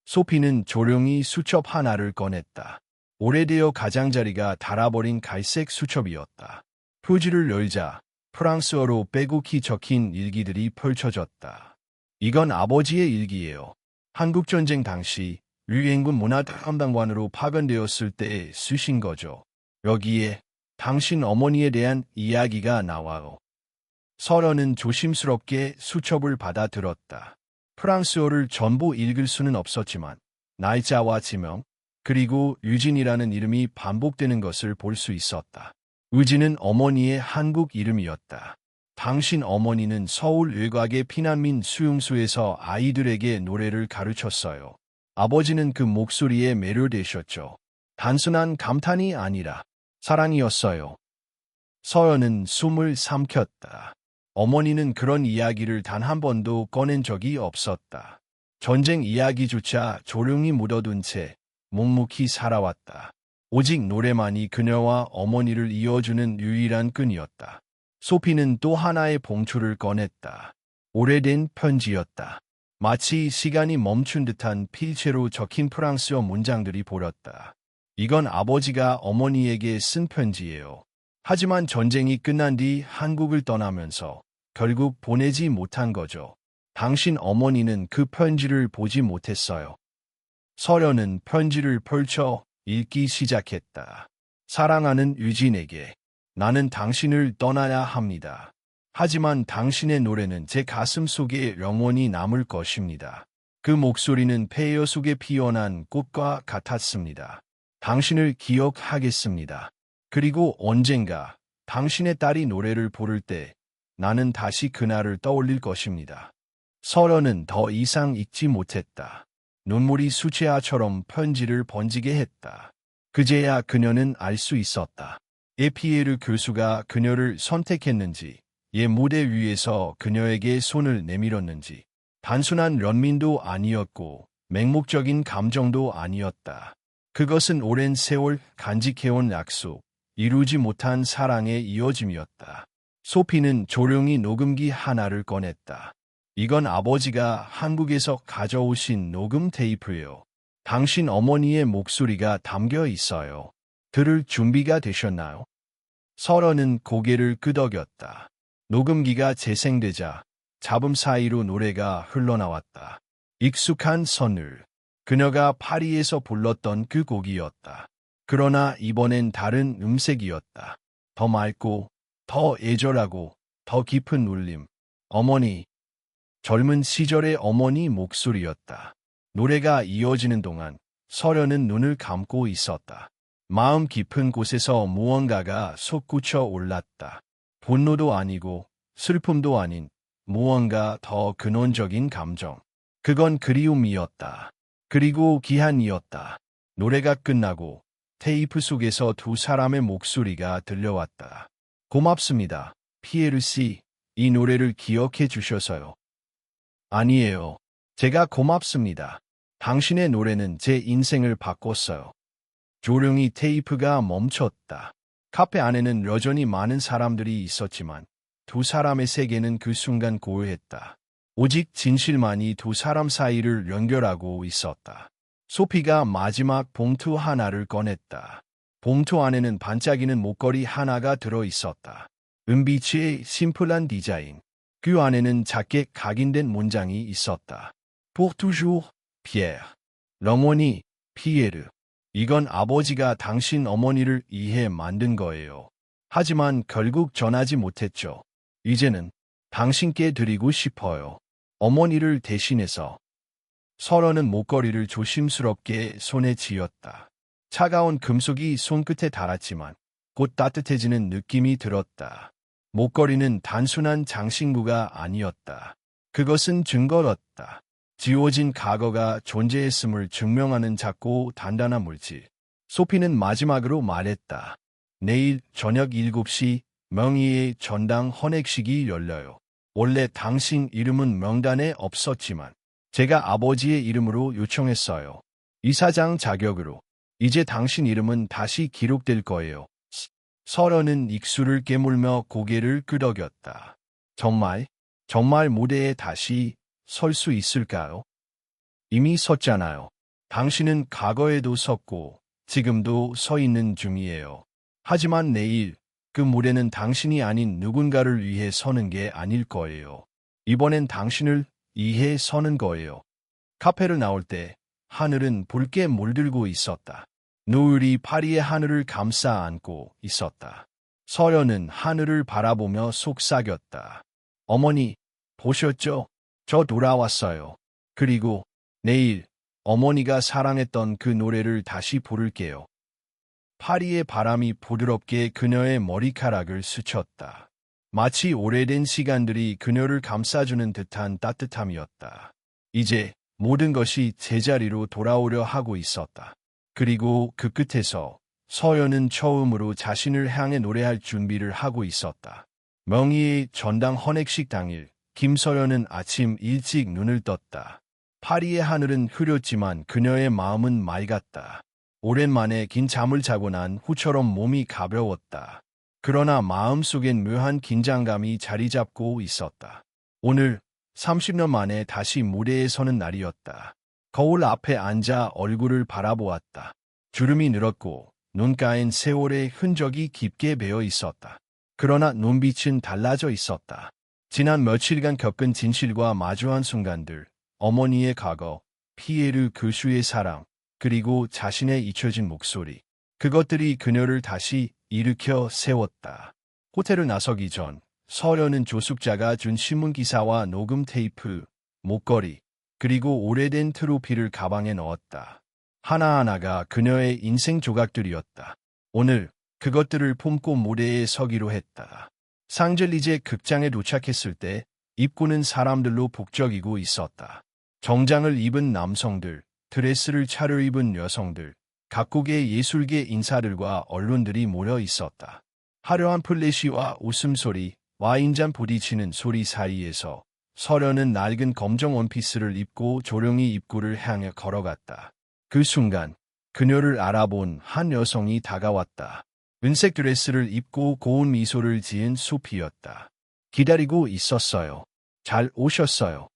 Speaker 1: 소피는 조용히 수첩 하나를 꺼냈다. 오래되어 가장자리가 닳아버린 갈색 수첩이었다. 표지를 열자 프랑스어로 빼곡히 적힌 일기들이 펼쳐졌다. 이건 아버지의 일기예요. 한국전쟁 당시 유엔군 문화탐방관으로 파견되었을 때 쓰신 거죠. 여기에 당신 어머니에 대한 이야기가 나와요. 서련은 조심스럽게 수첩을 받아들었다. 프랑스어를 전부 읽을 수는 없었지만 날짜와 지명, 그리고 유진이라는 이름이 반복되는 것을 볼 수 있었다. 유진은 어머니의 한국 이름이었다. 당신 어머니는 서울 외곽의 피난민 수용소에서 아이들에게 노래를 가르쳤어요. 아버지는 그 목소리에 매료되셨죠. 단순한 감탄이 아니라 사랑이었어요. 서연은 숨을 삼켰다. 어머니는 그런 이야기를 단 한 번도 꺼낸 적이 없었다. 전쟁 이야기조차 조용히 묻어둔 채 묵묵히 살아왔다. 오직 노래만이 그녀와 어머니를 이어주는 유일한 끈이었다. 소피는 또 하나의 봉투를 꺼냈다. 오래된 편지였다. 마치 시간이 멈춘 듯한 필체로 적힌 프랑스어 문장들이 보였다. 이건 아버지가 어머니에게 쓴 편지예요. 하지만 전쟁이 끝난 뒤 한국을 떠나면서 결국 보내지 못한 거죠. 당신 어머니는 그 편지를 보지 못했어요. 서련은 편지를 펼쳐 읽기 시작했다. 사랑하는 유진에게 나는 당신을 떠나야 합니다. 하지만 당신의 노래는 제 가슴 속에 영원히 남을 것입니다. 그 목소리는 폐허 속에 피어난 꽃과 같았습니다. 당신을 기억하겠습니다. 그리고 언젠가 당신의 딸이 노래를 부를 때 나는 다시 그날을 떠올릴 것입니다. 서련은 더 이상 읽지 못했다. 눈물이 수채화처럼 편지를 번지게 했다. 그제야 그녀는 알 수 있었다. 에피에르 교수가 그녀를 선택했는지, 무대 위에서 그녀에게 손을 내밀었는지, 단순한 연민도 아니었고 맹목적인 감정도 아니었다. 그것은 오랜 세월 간직해온 약속, 이루지 못한 사랑의 이어짐이었다. 소피는 조용히 녹음기 하나를 꺼냈다. 이건 아버지가 한국에서 가져오신 녹음 테이프예요. 당신 어머니의 목소리가 담겨 있어요. 들을 준비가 되셨나요? 서련은 고개를 끄덕였다. 녹음기가 재생되자 잡음 사이로 노래가 흘러나왔다. 익숙한 선율, 그녀가 파리에서 불렀던 그 곡이었다. 그러나 이번엔 다른 음색이었다. 더 맑고, 더 애절하고, 더 깊은 울림. 어머니, 젊은 시절의 어머니 목소리였다. 노래가 이어지는 동안 서련은 눈을 감고 있었다. 마음 깊은 곳에서 무언가가 솟구쳐 올랐다. 분노도 아니고 슬픔도 아닌 무언가 더 근원적인 감정. 그건 그리움이었다. 그리고 기한이었다. 노래가 끝나고 테이프 속에서 두 사람의 목소리가 들려왔다. 고맙습니다. 피에르 씨, 이 노래를 기억해 주셔서요. 아니에요. 제가 고맙습니다. 당신의 노래는 제 인생을 바꿨어요. 조용히 테이프가 멈췄다. 카페 안에는 여전히 많은 사람들이 있었지만 두 사람의 세계는 그 순간 고요했다. 오직 진실만이 두 사람 사이를 연결하고 있었다. 소피가 마지막 봉투 하나를 꺼냈다. 봉투 안에는 반짝이는 목걸이 하나가 들어 있었다. 은빛의 심플한 디자인. 그 안에는 작게 각인된 문장이 있었다. Pour toujours, Pierre. 어머니, 피에르. 이건 아버지가 당신 어머니를 이해 만든 거예요. 하지만 결국 전하지 못했죠. 이제는 당신께 드리고 싶어요. 어머니를 대신해서. 서련은 목걸이를 조심스럽게 손에 쥐었다. 차가운 금속이 손끝에 닿았지만 곧 따뜻해지는 느낌이 들었다. 목걸이는 단순한 장신구가 아니었다. 그것은 증거였다. 지워진 과거가 존재했음을 증명하는 작고 단단한 물질. 소피는 마지막으로 말했다. 내일 저녁 7시 명의의 전당 헌액식이 열려요. 원래 당신 이름은 명단에 없었지만 제가 아버지의 이름으로 요청했어요. 이사장 자격으로. 이제 당신 이름은 다시 기록될 거예요. 서련은 익수를 깨물며 고개를 끄덕였다. 정말 무대에 다시 설 수 있을까요? 이미 섰잖아요. 당신은 과거에도 섰고 지금도 서 있는 중이에요. 하지만 내일 그 무대는 당신이 아닌 누군가를 위해 서는 게 아닐 거예요. 이번엔 당신을 위해 서는 거예요. 카페를 나올 때 하늘은 붉게 물들고 있었다. 노을이 파리의 하늘을 감싸 안고 있었다. 서련은 하늘을 바라보며 속삭였다. 어머니, 보셨죠? 저 돌아왔어요. 그리고 내일 어머니가 사랑했던 그 노래를 다시 부를게요. 파리의 바람이 부드럽게 그녀의 머리카락을 스쳤다. 마치 오래된 시간들이 그녀를 감싸주는 듯한 따뜻함이었다. 이제 모든 것이 제자리로 돌아오려 하고 있었다. 그리고 그 끝에서 서연은 처음으로 자신을 향해 노래할 준비를 하고 있었다. 명의의 전당 헌액식 당일, 김서연은 아침 일찍 눈을 떴다. 파리의 하늘은 흐렸지만 그녀의 마음은 맑았다. 오랜만에 긴 잠을 자고 난 후처럼 몸이 가벼웠다. 그러나 마음속엔 묘한 긴장감이 자리 잡고 있었다. 오늘 30년 만에 다시 무대에 서는 날이었다. 거울 앞에 앉아 얼굴을 바라보았다. 주름이 늘었고 눈가엔 세월의 흔적이 깊게 배어 있었다. 그러나 눈빛은 달라져 있었다. 지난 며칠간 겪은 진실과 마주한 순간들, 어머니의 과거, 피에르 교수의 사랑, 그리고 자신의 잊혀진 목소리. 그것들이 그녀를 다시 일으켜 세웠다. 호텔을 나서기 전 서련은 조숙자가 준 신문기사와 녹음 테이프, 목걸이, 그리고 오래된 트로피를 가방에 넣었다. 하나하나가 그녀의 인생 조각들이었다. 오늘 그것들을 품고 무대에 서기로 했다. 상젤리제 극장에 도착했을 때 입구는 사람들로 북적이고 있었다. 정장을 입은 남성들, 드레스를 차려입은 여성들, 각국의 예술계 인사들과 언론들이 모여 있었다. 화려한 플래시와 웃음소리, 와인잔 부딪히는 소리 사이에서 서련은 낡은 검정 원피스를 입고 조용히 입구를 향해 걸어갔다. 그 순간 그녀를 알아본 한 여성이 다가왔다. 은색 드레스를 입고 고운 미소를 지은 소피였다. 기다리고 있었어요. 잘 오셨어요.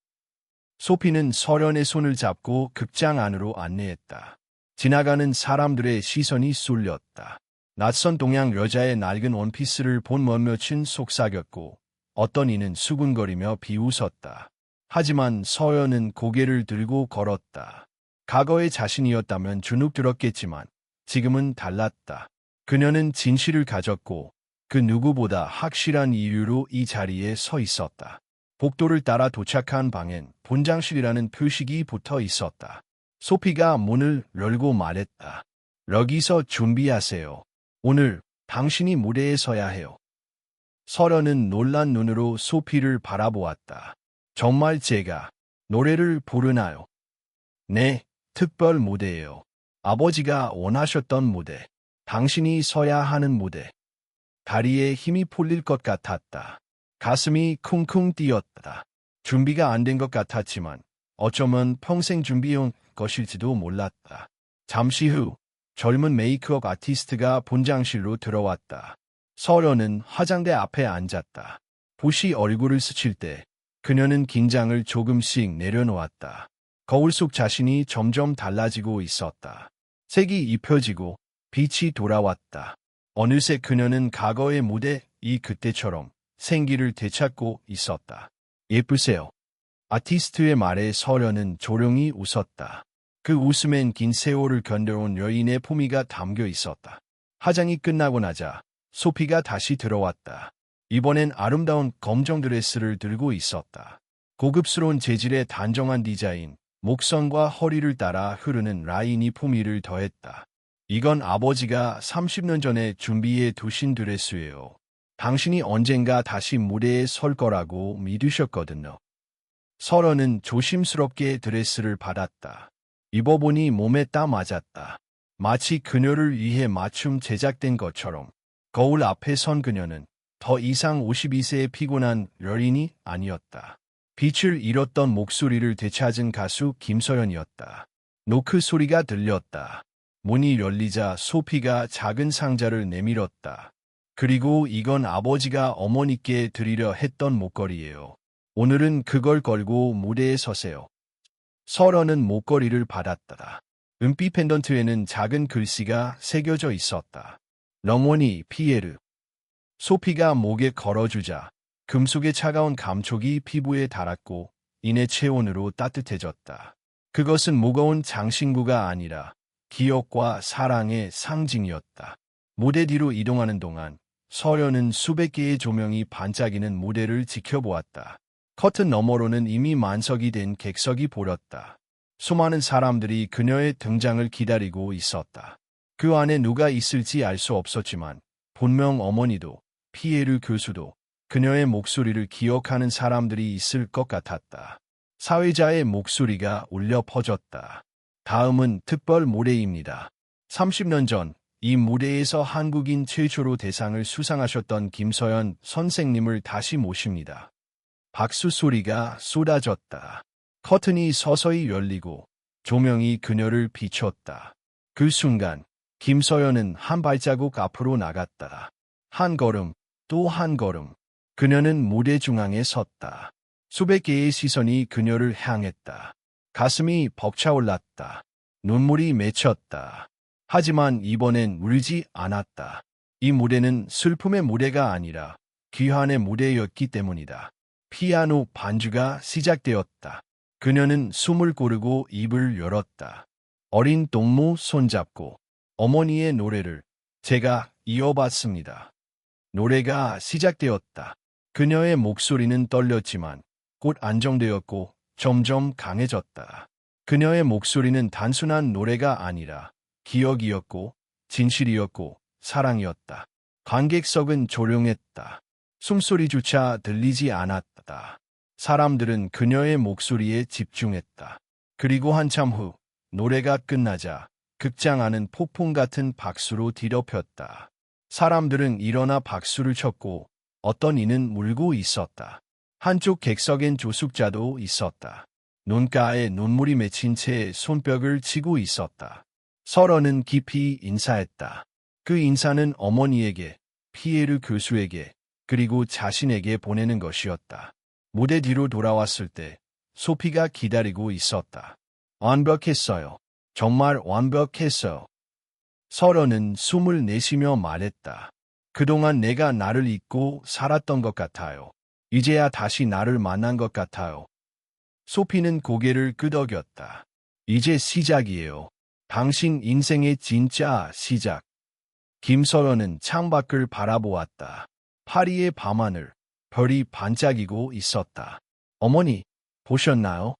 Speaker 1: 소피는 서련의 손을 잡고 극장 안으로 안내했다. 지나가는 사람들의 시선이 쏠렸다. 낯선 동양 여자의 낡은 원피스를 본 몇몇은 속삭였고 어떤 이는 수군거리며 비웃었다. 하지만 서연은 고개를 들고 걸었다. 과거의 자신이었다면 주눅 들었겠지만 지금은 달랐다. 그녀는 진실을 가졌고 그 누구보다 확실한 이유로 이 자리에 서 있었다. 복도를 따라 도착한 방엔 본장실이라는 표식이 붙어 있었다. 소피가 문을 열고 말했다. 여기서 준비하세요. 오늘 당신이 무대에 서야 해요. 서련은 놀란 눈으로 소피를 바라보았다. 정말 제가 노래를 부르나요? 네, 특별 무대예요. 아버지가 원하셨던 무대. 당신이 서야 하는 무대. 다리에 힘이 풀릴 것 같았다. 가슴이 쿵쿵 뛰었다. 준비가 안 된 것 같았지만 어쩌면 평생 준비해온 것일지도 몰랐다. 잠시 후 젊은 메이크업 아티스트가 본장실로 들어왔다. 서련은 화장대 앞에 앉았다. 붓이 얼굴을 스칠 때 그녀는 긴장을 조금씩 내려놓았다. 거울 속 자신이 점점 달라지고 있었다. 색이 입혀지고 빛이 돌아왔다. 어느새 그녀는 과거의 무대 이 그때처럼 생기를 되찾고 있었다. 예쁘세요. 아티스트의 말에 서련은 조용히 웃었다. 그 웃음엔 긴 세월을 견뎌온 여인의 품위가 담겨 있었다. 화장이 끝나고 나자 소피가 다시 들어왔다. 이번엔 아름다운 검정 드레스를 들고 있었다. 고급스러운 재질의 단정한 디자인, 목선과 허리를 따라 흐르는 라인이 품위를 더했다. 이건 아버지가 30년 전에 준비해 두신 드레스예요. 당신이 언젠가 다시 무대에 설 거라고 믿으셨거든요. 서련은 조심스럽게 드레스를 받았다. 입어보니 몸에 딱 맞았다. 마치 그녀를 위해 맞춤 제작된 것처럼. 거울 앞에 선 그녀는 더 이상 52세의 피곤한 여인이 아니었다. 빛을 잃었던 목소리를 되찾은 가수 김서연이었다. 노크 소리가 들렸다. 문이 열리자 소피가 작은 상자를 내밀었다. 그리고 이건 아버지가 어머니께 드리려 했던 목걸이예요. 오늘은 그걸 걸고 무대에 서세요. 서련은 목걸이를 받았다. 은빛 펜던트에는 작은 글씨가 새겨져 있었다. 렁원이 피에르. 소피가 목에 걸어주자 금속의 차가운 감촉이 피부에 닿았고 이내 체온으로 따뜻해졌다. 그것은 무거운 장신구가 아니라 기억과 사랑의 상징이었다. 무대 뒤로 이동하는 동안 서련은 수백 개의 조명이 반짝이는 무대를 지켜보았다. 커튼 너머로는 이미 만석이 된 객석이 보였다. 수많은 사람들이 그녀의 등장을 기다리고 있었다. 그 안에 누가 있을지 알 수 없었지만 분명 어머니도 피에르 교수도 그녀의 목소리를 기억하는 사람들이 있을 것 같았다. 사회자의 목소리가 울려 퍼졌다. 다음은 특별 무대입니다. 30년 전 이 무대에서 한국인 최초로 대상을 수상하셨던 김서연 선생님을 다시 모십니다. 박수 소리가 쏟아졌다. 커튼이 서서히 열리고 조명이 그녀를 비췄다. 그 순간 김서연은 한 발자국 앞으로 나갔다. 한 걸음, 또 한 걸음. 그녀는 무대 중앙에 섰다. 수백 개의 시선이 그녀를 향했다. 가슴이 벅차올랐다. 눈물이 맺혔다. 하지만 이번엔 울지 않았다. 이 무대는 슬픔의 무대가 아니라 귀환의 무대였기 때문이다. 피아노 반주가 시작되었다. 그녀는 숨을 고르고 입을 열었다. 어린 동무 손잡고 어머니의 노래를 제가 이어봤습니다. 노래가 시작되었다. 그녀의 목소리는 떨렸지만 곧 안정되었고 점점 강해졌다. 그녀의 목소리는 단순한 노래가 아니라 기억이었고 진실이었고 사랑이었다. 관객석은 조용했다. 숨소리조차 들리지 않았다. 사람들은 그녀의 목소리에 집중했다. 그리고 한참 후 노래가 끝나자 극장 안은 폭풍 같은 박수로 뒤덮였다. 사람들은 일어나 박수를 쳤고 어떤 이는 울고 있었다. 한쪽 객석엔 조숙자도 있었다. 눈가에 눈물이 맺힌 채 손뼉을 치고 있었다. 서련은 깊이 인사했다. 그 인사는 어머니에게, 피에르 교수에게, 그리고 자신에게 보내는 것이었다. 무대 뒤로 돌아왔을 때 소피가 기다리고 있었다. 완벽했어요. 정말 완벽했어요. 서련은 숨을 내쉬며 말했다. 그동안 내가 나를 잊고 살았던 것 같아요. 이제야 다시 나를 만난 것 같아요. 소피는 고개를 끄덕였다. 이제 시작이에요. 당신 인생의 진짜 시작. 김서연은 창밖을 바라보았다. 파리의 밤하늘, 별이 반짝이고 있었다. 어머니, 보셨나요?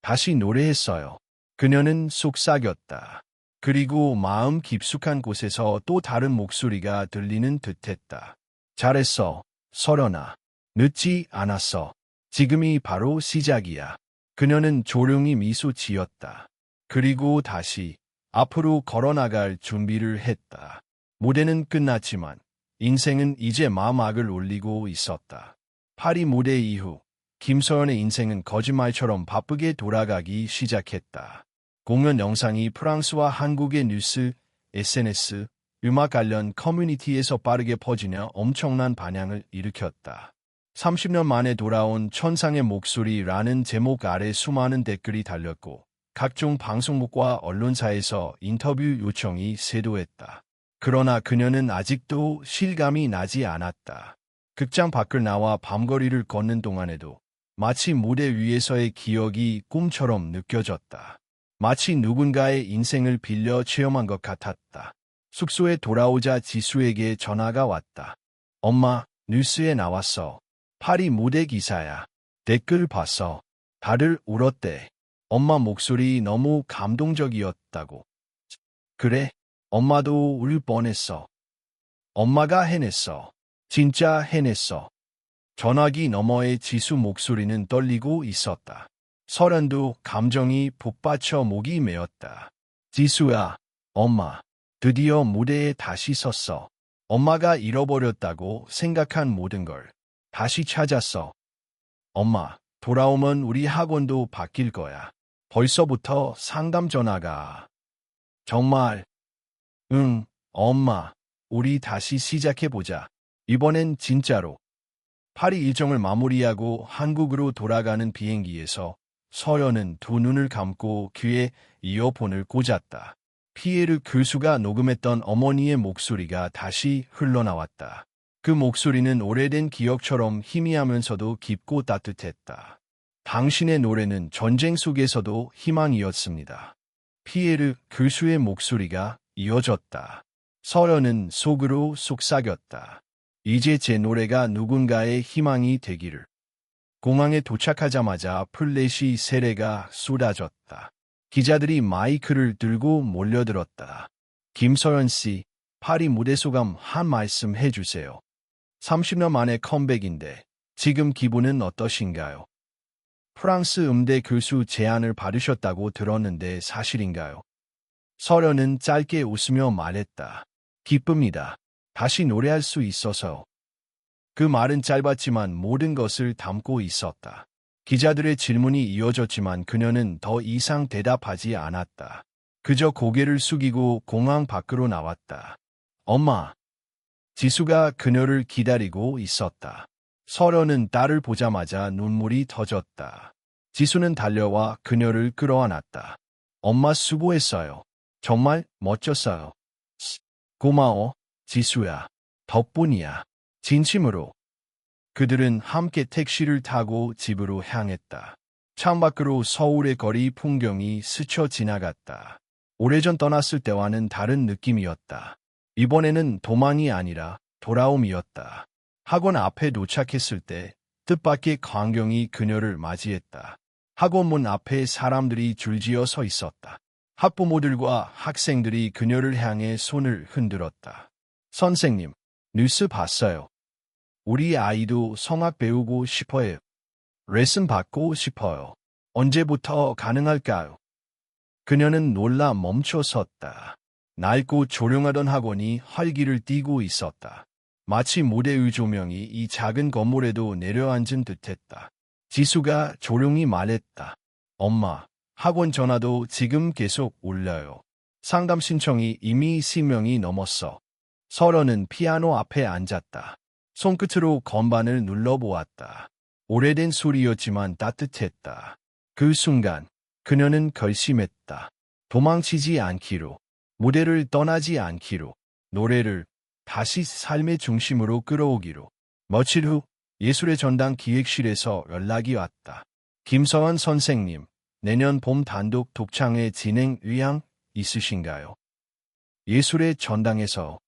Speaker 1: 다시 노래했어요. 그녀는 속삭였다. 그리고 마음 깊숙한 곳에서 또 다른 목소리가 들리는 듯했다. 잘했어, 서연아. 늦지 않았어. 지금이 바로 시작이야. 그녀는 조용히 미소 지었다. 그리고 다시 앞으로 걸어나갈 준비를 했다. 무대는 끝났지만 인생은 이제 마음악을 올리고 있었다. 파리 무대 이후 김서연의 인생은 거짓말처럼 바쁘게 돌아가기 시작했다. 공연 영상이 프랑스와 한국의 뉴스, SNS, 음악 관련 커뮤니티에서 빠르게 퍼지며 엄청난 반향을 일으켰다. 30년 만에 돌아온 천상의 목소리라는 제목 아래 수많은 댓글이 달렸고 각종 방송국과 언론사에서 인터뷰 요청이 쇄도했다. 그러나 그녀는 아직도 실감이 나지 않았다. 극장 밖을 나와 밤거리를 걷는 동안에도 마치 무대 위에서의 기억이 꿈처럼 느껴졌다. 마치 누군가의 인생을 빌려 체험한 것 같았다. 숙소에 돌아오자 지수에게 전화가 왔다. 엄마, 뉴스에 나왔어. 파리 무대 기사야. 댓글 봤어. 다들 울었대. 엄마 목소리 너무 감동적이었다고. 그래, 엄마도 울 뻔했어. 엄마가 해냈어. 진짜 해냈어. 전화기 너머의 지수 목소리는 떨리고 있었다. 서연도 감정이 북받쳐 목이 메었다. 지수야, 엄마, 드디어 무대에 다시 섰어. 엄마가 잃어버렸다고 생각한 모든 걸 다시 찾았어. 엄마, 돌아오면 우리 학원도 바뀔 거야. 벌써부터 상담 전화가. 정말? 응, 엄마, 우리 다시 시작해보자. 이번엔 진짜로. 파리 일정을 마무리하고 한국으로 돌아가는 비행기에서 서연은 두 눈을 감고 귀에 이어폰을 꽂았다. 피에르 교수가 녹음했던 어머니의 목소리가 다시 흘러나왔다. 그 목소리는 오래된 기억처럼 희미하면서도 깊고 따뜻했다. 당신의 노래는 전쟁 속에서도 희망이었습니다. 피에르 교수의 목소리가 이어졌다. 서연은 속으로 속삭였다. 이제 제 노래가 누군가의 희망이 되기를. 공항에 도착하자마자 플래시 세례가 쏟아졌다. 기자들이 마이크를 들고 몰려들었다. 김서연 씨, 파리 무대 소감 한 말씀 해주세요. 30년 만에 컴백인데 지금 기분은 어떠신가요? 프랑스 음대 교수 제안을 받으셨다고 들었는데 사실인가요? 서연은 짧게 웃으며 말했다. 기쁩니다. 다시 노래할 수 있어서. 그 말은 짧았지만 모든 것을 담고 있었다. 기자들의 질문이 이어졌지만 그녀는 더 이상 대답하지 않았다. 그저 고개를 숙이고 공항 밖으로 나왔다. 엄마. 지수가 그녀를 기다리고 있었다. 서연은 딸을 보자마자 눈물이 터졌다. 지수는 달려와 그녀를 끌어안았다. 엄마 수고했어요. 정말 멋졌어요. 고마워, 지수야. 덕분이야. 진심으로. 그들은 함께 택시를 타고 집으로 향했다. 창밖으로 서울의 거리 풍경이 스쳐 지나갔다. 오래전 떠났을 때와는 다른 느낌이었다. 이번에는 도망이 아니라 돌아옴이었다. 학원 앞에 도착했을 때 뜻밖의 광경이 그녀를 맞이했다. 학원 문 앞에 사람들이 줄지어 서 있었다. 학부모들과 학생들이 그녀를 향해 손을 흔들었다. 선생님, 뉴스 봤어요. 우리 아이도 성악 배우고 싶어요. 레슨 받고 싶어요. 언제부터 가능할까요? 그녀는 놀라 멈춰 섰다. 낡고 조용하던 학원이 활기를 띠고 있었다. 마치 무대의 조명이 이 작은 건물에도 내려앉은 듯했다. 지수가 조용히 말했다. 엄마, 학원 전화도 지금 계속 울려요. 상담 신청이 이미 10명이 넘었어. 서연은 피아노 앞에 앉았다. 손끝으로 건반을 눌러보았다. 오래된 소리였지만 따뜻했다. 그 순간 그녀는 결심했다. 도망치지 않기로, 무대를 떠나지 않기로, 노래를 다시 삶의 중심으로 끌어오기로. 며칠 후 예술의 전당 기획실에서 연락이 왔다. 김서연 선생님, 내년 봄 단독 독창회 진행 의향 있으신가요? 예술의 전당에서.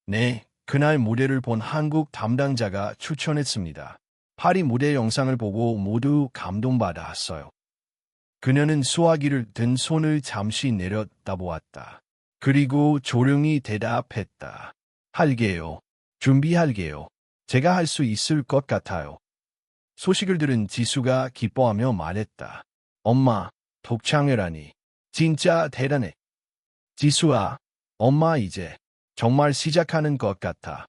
Speaker 1: 네, 그날 무대를 본 한국 담당자가 추천했습니다. 파리 무대 영상을 보고 모두 감동받았어요. 그녀는 수화기를 든 손을 잠시 내려다보았다. 그리고 조용히 대답했다. 할게요. 준비할게요. 제가 할 수 있을 것 같아요. 소식을 들은 지수가 기뻐하며 말했다. 엄마, 독창회라니. 진짜 대단해. 지수아, 엄마 이제 정말 시작하는 것 같아.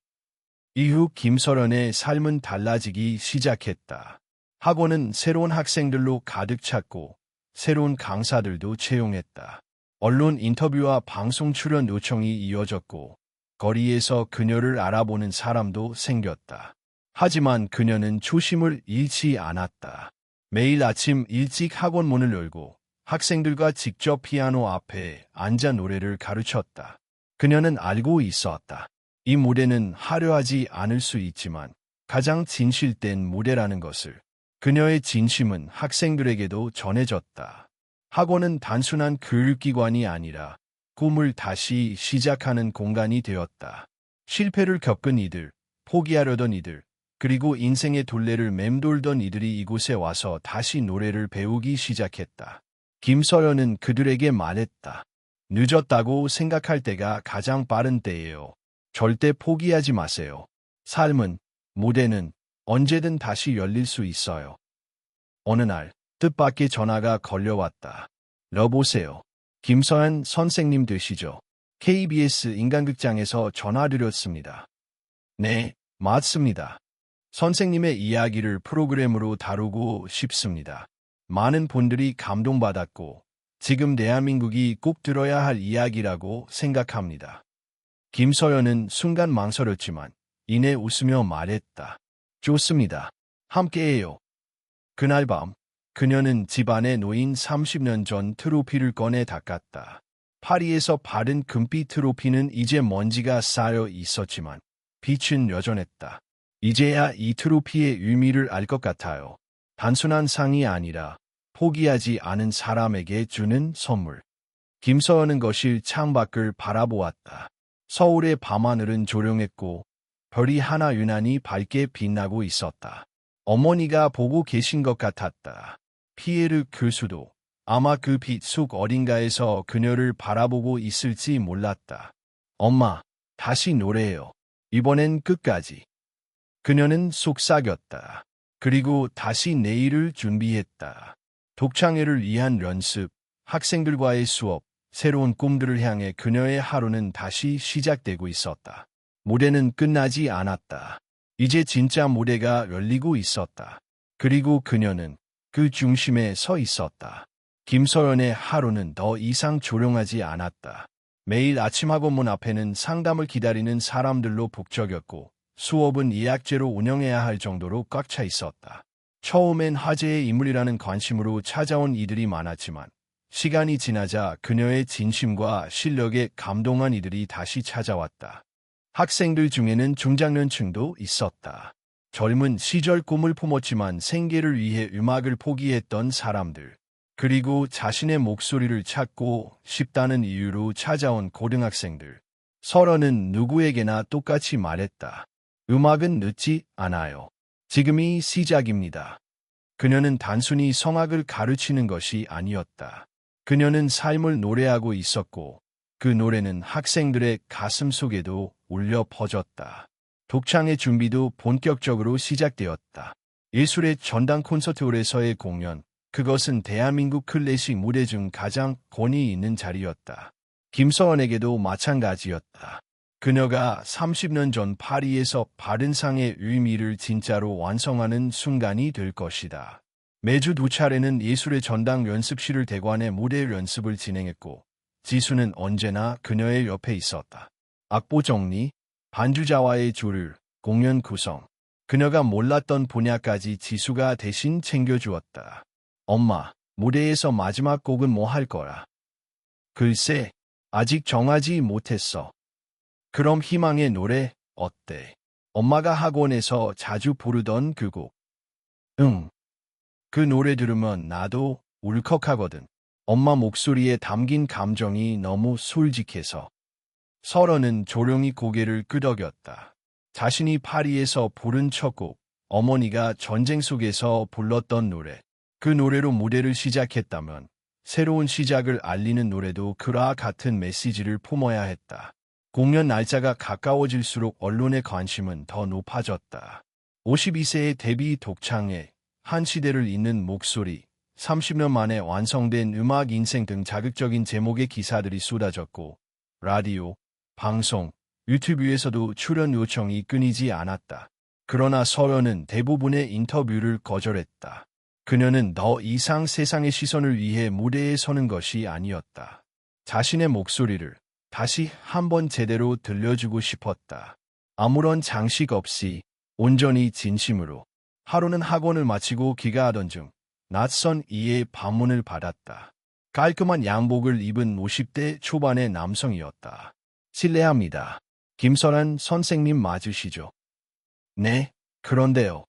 Speaker 1: 이후 김설연의 삶은 달라지기 시작했다. 학원은 새로운 학생들로 가득 찼고 새로운 강사들도 채용했다. 언론 인터뷰와 방송 출연 요청이 이어졌고 거리에서 그녀를 알아보는 사람도 생겼다. 하지만 그녀는 초심을 잃지 않았다. 매일 아침 일찍 학원 문을 열고 학생들과 직접 피아노 앞에 앉아 노래를 가르쳤다. 그녀는 알고 있었다. 이 무대는 화려하지 않을 수 있지만 가장 진실된 무대라는 것을. 그녀의 진심은 학생들에게도 전해졌다. 학원은 단순한 교육기관이 아니라 꿈을 다시 시작하는 공간이 되었다. 실패를 겪은 이들, 포기하려던 이들, 그리고 인생의 둘레를 맴돌던 이들이 이곳에 와서 다시 노래를 배우기 시작했다. 김서연은 그들에게 말했다. 늦었다고 생각할 때가 가장 빠른 때예요. 절대 포기하지 마세요. 삶은, 무대는 언제든 다시 열릴 수 있어요. 어느 날 뜻밖의 전화가 걸려왔다. 여보세요. 김서연 선생님 되시죠? KBS 인간극장에서 전화드렸습니다. 네, 맞습니다. 선생님의 이야기를 프로그램으로 다루고 싶습니다. 많은 분들이 감동받았고 지금 대한민국이 꼭 들어야 할 이야기라고 생각합니다. 김서연은 순간 망설였지만 이내 웃으며 말했다. 좋습니다. 함께해요. 그날 밤 그녀는 집안에 놓인 30년 전 트로피를 꺼내 닦았다. 파리에서 받은 금빛 트로피는 이제 먼지가 쌓여 있었지만 빛은 여전했다. 이제야 이 트로피의 의미를 알 것 같아요. 단순한 상이 아니라 포기하지 않은 사람에게 주는 선물. 김서연은 거실 창밖을 바라보았다. 서울의 밤하늘은 조용했고 별이 하나 유난히 밝게 빛나고 있었다. 어머니가 보고 계신 것 같았다. 피에르 교수도 아마 그 빛 속 어딘가에서 그녀를 바라보고 있을지 몰랐다. 엄마, 다시 노래해요. 이번엔 끝까지. 그녀는 속삭였다. 그리고 다시 내일을 준비했다. 독창회를 위한 연습, 학생들과의 수업, 새로운 꿈들을 향해 그녀의 하루는 다시 시작되고 있었다. 무대는 끝나지 않았다. 이제 진짜 무대가 열리고 있었다. 그리고 그녀는 그 중심에 서 있었다. 김서연의 하루는 더 이상 조용하지 않았다. 매일 아침 학원문 앞에는 상담을 기다리는 사람들로 북적였고 수업은 예약제로 운영해야 할 정도로 꽉 차 있었다. 처음엔 화제의 인물이라는 관심으로 찾아온 이들이 많았지만 시간이 지나자 그녀의 진심과 실력에 감동한 이들이 다시 찾아왔다. 학생들 중에는 중장년층도 있었다. 젊은 시절 꿈을 품었지만 생계를 위해 음악을 포기했던 사람들. 그리고 자신의 목소리를 찾고 싶다는 이유로 찾아온 고등학생들. 서른은 누구에게나 똑같이 말했다. 음악은 늦지 않아요. 지금이 시작입니다. 그녀는 단순히 성악을 가르치는 것이 아니었다. 그녀는 삶을 노래하고 있었고 그 노래는 학생들의 가슴 속에도 울려 퍼졌다. 독창의 준비도 본격적으로 시작되었다. 예술의 전당 콘서트홀에서의 공연, 그것은 대한민국 클래식 무대 중 가장 권위 있는 자리였다. 김서연에게도 마찬가지였다. 그녀가 30년 전 파리에서 받은 상의 의미를 진짜로 완성하는 순간이 될 것이다. 매주 2차례는 예술의 전당 연습실을 대관해 무대 연습을 진행했고 지수는 언제나 그녀의 옆에 있었다. 악보 정리, 반주자와의 조율, 공연 구성. 그녀가 몰랐던 분야까지 지수가 대신 챙겨주었다. 엄마, 무대에서 마지막 곡은 뭐 할 거야? 글쎄, 아직 정하지 못했어. 그럼 희망의 노래 어때? 엄마가 학원에서 자주 부르던 그 곡. 응. 그 노래 들으면 나도 울컥하거든. 엄마 목소리에 담긴 감정이 너무 솔직해서. 설원은 조용히 고개를 끄덕였다. 자신이 파리에서 부른 첫 곡, 어머니가 전쟁 속에서 불렀던 노래. 그 노래로 무대를 시작했다면 새로운 시작을 알리는 노래도 그와 같은 메시지를 품어야 했다. 공연 날짜가 가까워질수록 언론의 관심은 더 높아졌다. 52세의 데뷔 독창에 한 시대를 잇는 목소리, 30년 만에 완성된 음악 인생 등 자극적인 제목의 기사들이 쏟아졌고 라디오, 방송, 유튜브에서도 출연 요청이 끊이지 않았다. 그러나 서연은 대부분의 인터뷰를 거절했다. 그녀는 더 이상 세상의 시선을 위해 무대에 서는 것이 아니었다. 자신의 목소리를 다시 한번 제대로 들려주고 싶었다. 아무런 장식 없이 온전히 진심으로. 하루는 학원을 마치고 귀가하던 중 낯선 이의 방문을 받았다. 깔끔한 양복을 입은 50대 초반의 남성이었다. 실례합니다. 김설한 선생님 맞으시죠? 네, 그런데요.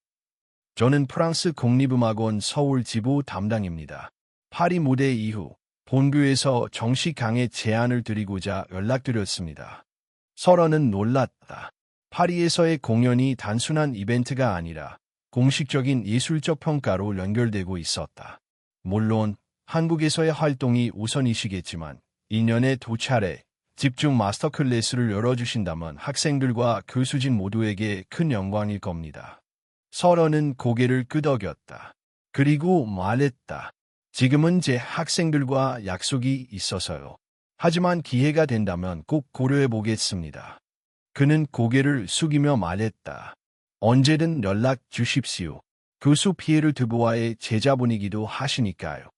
Speaker 1: 저는 프랑스 국립음악원 서울 지부 담당입니다. 파리 무대 이후 본교에서 정식 강의 제안을 드리고자 연락드렸습니다. 설원은 놀랐다. 파리에서의 공연이 단순한 이벤트가 아니라 공식적인 예술적 평가로 연결되고 있었다. 물론 한국에서의 활동이 우선이시겠지만 2년에 2차례 집중 마스터 클래스를 열어주신다면 학생들과 교수진 모두에게 큰 영광일 겁니다. 설원은 고개를 끄덕였다. 그리고 말했다. 지금은 제 학생들과 약속이 있어서요. 하지만 기회가 된다면 꼭 고려해 보겠습니다. 그는 고개를 숙이며 말했다. 언제든 연락 주십시오. 교수 피에르 드부아의 제자분이기도 하시니까요.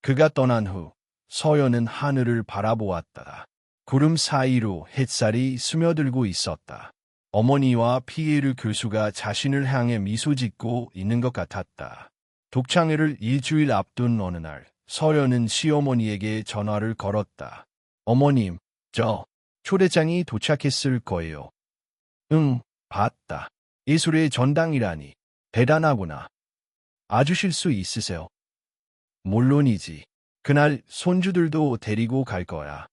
Speaker 1: 그가 떠난 후 서연은 하늘을 바라보았다. 구름 사이로 햇살이 스며들고 있었다. 어머니와 피에르 교수가 자신을 향해 미소 짓고 있는 것 같았다. 독창회를 일주일 앞둔 어느 날, 서연은 시어머니에게 전화를 걸었다. 어머님, 저 초대장이 도착했을 거예요. 응, 봤다. 예술의 전당이라니. 대단하구나. 와주실 수 있으세요? 물론이지. 그날 손주들도 데리고 갈 거야.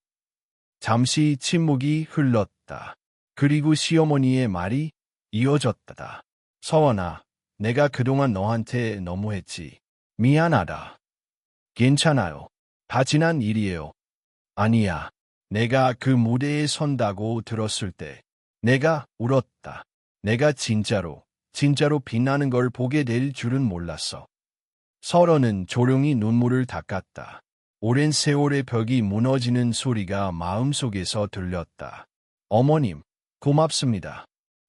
Speaker 1: 잠시 침묵이 흘렀다. 그리고 시어머니의 말이 이어졌다. 서원아, 내가 그동안 너한테 너무했지. 미안하다. 괜찮아요. 다 지난 일이에요. 아니야. 내가 그 무대에 선다고 들었을 때 내가 울었다. 내가 진짜로 빛나는 걸 보게 될 줄은 몰랐어. 설원은 조용히 눈물을 닦았다. 오랜 세월의 벽이 무너지는 소리가 마음속에서 들렸다. 어머님, 고맙습니다.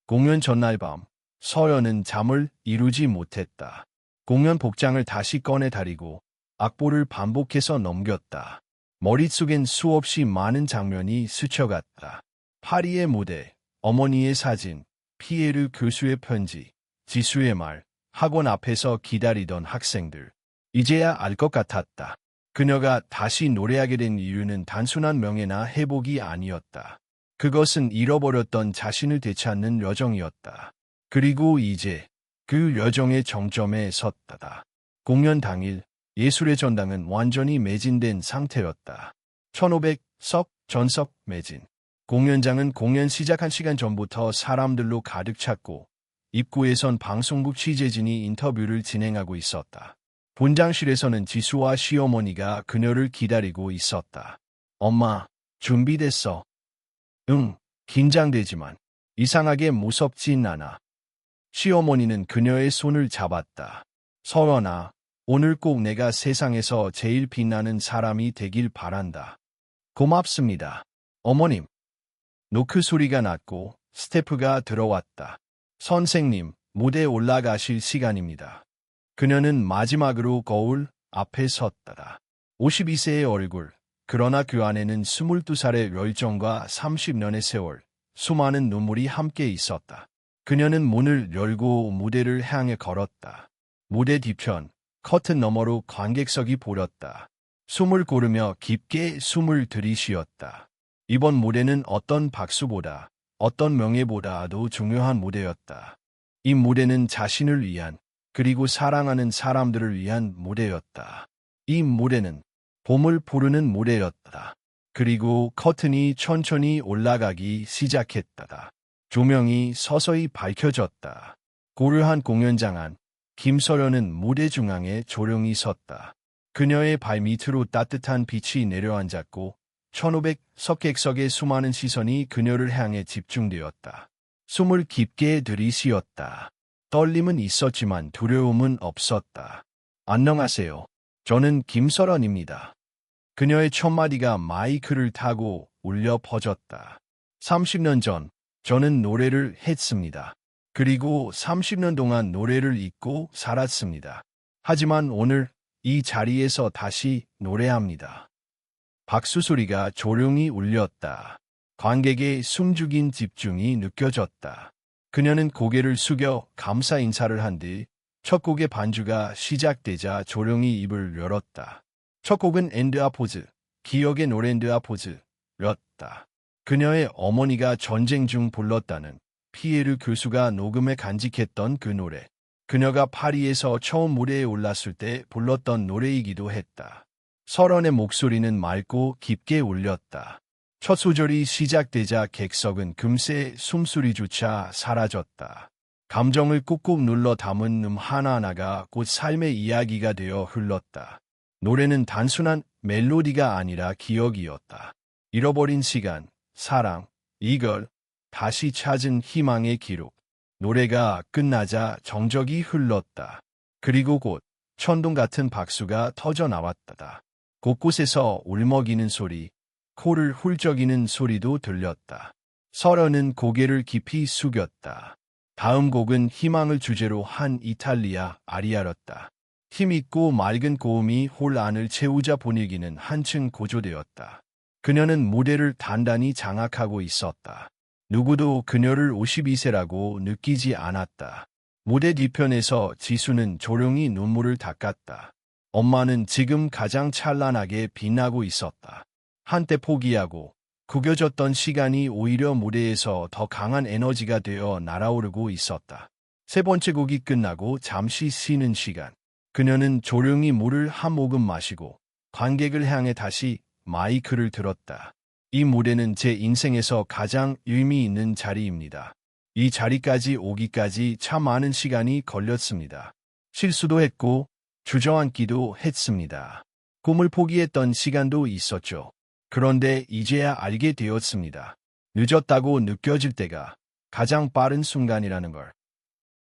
Speaker 1: 공연 전날 밤, 서연은 잠을 이루지 못했다. 공연 복장을 다시 꺼내 다리고 악보를 반복해서 넘겼다. 머릿속엔 수없이 많은 장면이 스쳐갔다. 파리의 무대, 어머니의 사진, 피에르 교수의 편지, 지수의 말, 학원 앞에서 기다리던 학생들. 이제야 알 것 같았다. 그녀가 다시 노래하게 된 이유는 단순한 명예나 회복이 아니었다. 그것은 잃어버렸던 자신을 되찾는 여정이었다. 그리고 이제 그 여정의 정점에 섰다. 공연 당일 예술의 전당은 완전히 매진된 상태였다. 1500석 전석 매진. 공연장은 공연 시작 1시간 전부터 사람들로 가득 찼고 입구에선 방송국 취재진이 인터뷰를 진행하고 있었다. 본장실에서는 지수와 시어머니가 그녀를 기다리고 있었다. 엄마, 준비됐어. 응, 긴장되지만 이상하게 무섭진 않아. 시어머니는 그녀의 손을 잡았다. 서연아, 오늘 꼭 내가 세상에서 제일 빛나는 사람이 되길 바란다. 고맙습니다. 어머님. 노크 소리가 났고 스태프가 들어왔다. 선생님, 무대에 올라가실 시간입니다. 그녀는 마지막으로 거울 앞에 섰다. 52세의 얼굴, 그러나 그 안에는 22살의 열정과 30년의 세월, 수많은 눈물이 함께 있었다. 그녀는 문을 열고 무대를 향해 걸었다. 무대 뒤편, 커튼 너머로 관객석이 보였다. 숨을 고르며 깊게 숨을 들이쉬었다. 이번 무대는 어떤 박수보다, 어떤 명예보다도 중요한 무대였다. 이 무대는 자신을 위한, 그리고 사랑하는 사람들을 위한 무대였다. 이 무대는 봄을 부르는 무대였다. 그리고 커튼이 천천히 올라가기 시작했다. 조명이 서서히 밝혀졌다. 고요한 공연장 안, 김서련은 무대 중앙에 조용히 섰다. 그녀의 발밑으로 따뜻한 빛이 내려앉았고 1500석객석의 수많은 시선이 그녀를 향해 집중되었다. 숨을 깊게 들이쉬었다. 떨림은 있었지만 두려움은 없었다. 안녕하세요. 저는 김서련입니다. 그녀의 첫마디가 마이크를 타고 울려 퍼졌다. 30년 전 저는 노래를 했습니다. 그리고 30년 동안 노래를 잊고 살았습니다. 하지만 오늘 이 자리에서 다시 노래합니다. 박수 소리가 조용히 울렸다. 관객의 숨죽인 집중이 느껴졌다. 그녀는 고개를 숙여 감사 인사를 한 뒤 첫 곡의 반주가 시작되자 조용히 입을 열었다. 첫 곡은 엔드아포즈, 기억의 노래 엔드아포즈였다. 그녀의 어머니가 전쟁 중 불렀다는 피에르 교수가 녹음에 간직했던 그 노래. 그녀가 파리에서 처음 무대에 올랐을 때 불렀던 노래이기도 했다. 서른의 목소리는 맑고 깊게 울렸다. 첫 소절이 시작되자 객석은 금세 숨소리조차 사라졌다. 감정을 꾹꾹 눌러 담은 하나하나가 곧 삶의 이야기가 되어 흘렀다. 노래는 단순한 멜로디가 아니라 기억이었다. 잃어버린 시간, 사랑, 이걸 다시 찾은 희망의 기록. 노래가 끝나자 정적이 흘렀다. 그리고 곧 천둥 같은 박수가 터져 나왔다. 곳곳에서 울먹이는 소리, 코를 훌쩍이는 소리도 들렸다. 서련은 고개를 깊이 숙였다. 다음 곡은 희망을 주제로 한 이탈리아 아리아였다. 힘있고 맑은 고음이 홀 안을 채우자 분위기는 한층 고조되었다. 그녀는 무대를 단단히 장악하고 있었다. 누구도 그녀를 52세라고 느끼지 않았다. 무대 뒤편에서 지수는 조용히 눈물을 닦았다. 엄마는 지금 가장 찬란하게 빛나고 있었다. 한때 포기하고 구겨졌던 시간이 오히려 무대에서 더 강한 에너지가 되어 날아오르고 있었다. 세 번째 곡이 끝나고 잠시 쉬는 시간. 그녀는 조용히 물을 한 모금 마시고 관객을 향해 다시 마이크를 들었다. 이 무대는 제 인생에서 가장 의미 있는 자리입니다. 이 자리까지 오기까지 참 많은 시간이 걸렸습니다. 실수도 했고 주저앉기도 했습니다. 꿈을 포기했던 시간도 있었죠. 그런데 이제야 알게 되었습니다. 늦었다고 느껴질 때가 가장 빠른 순간이라는 걸.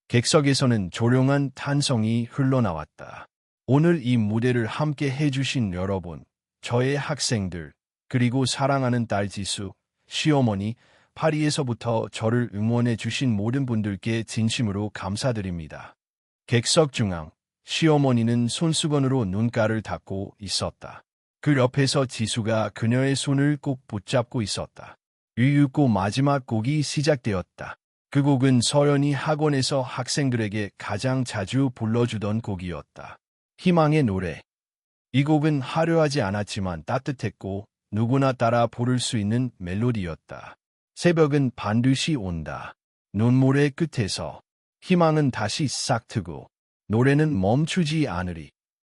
Speaker 1: 객석에서는 조용한 탄성이 흘러나왔다. 오늘 이 무대를 함께 해주신 여러분, 저의 학생들, 그리고 사랑하는 딸 지수, 시어머니, 파리에서부터 저를 응원해 주신 모든 분들께 진심으로 감사드립니다. 객석 중앙, 시어머니는 손수건으로 눈가를 닦고 있었다. 그 옆에서 지수가 그녀의 손을 꼭 붙잡고 있었다. 유유고 마지막 곡이 시작되었다. 그 곡은 서연이 학원에서 학생들에게 가장 자주 불러주던 곡이었다. 희망의 노래. 이 곡은 화려하지 않았지만 따뜻했고 누구나 따라 부를 수 있는 멜로디였다. 새벽은 반드시 온다. 눈물의 끝에서 희망은 다시 싹트고 노래는 멈추지 않으리.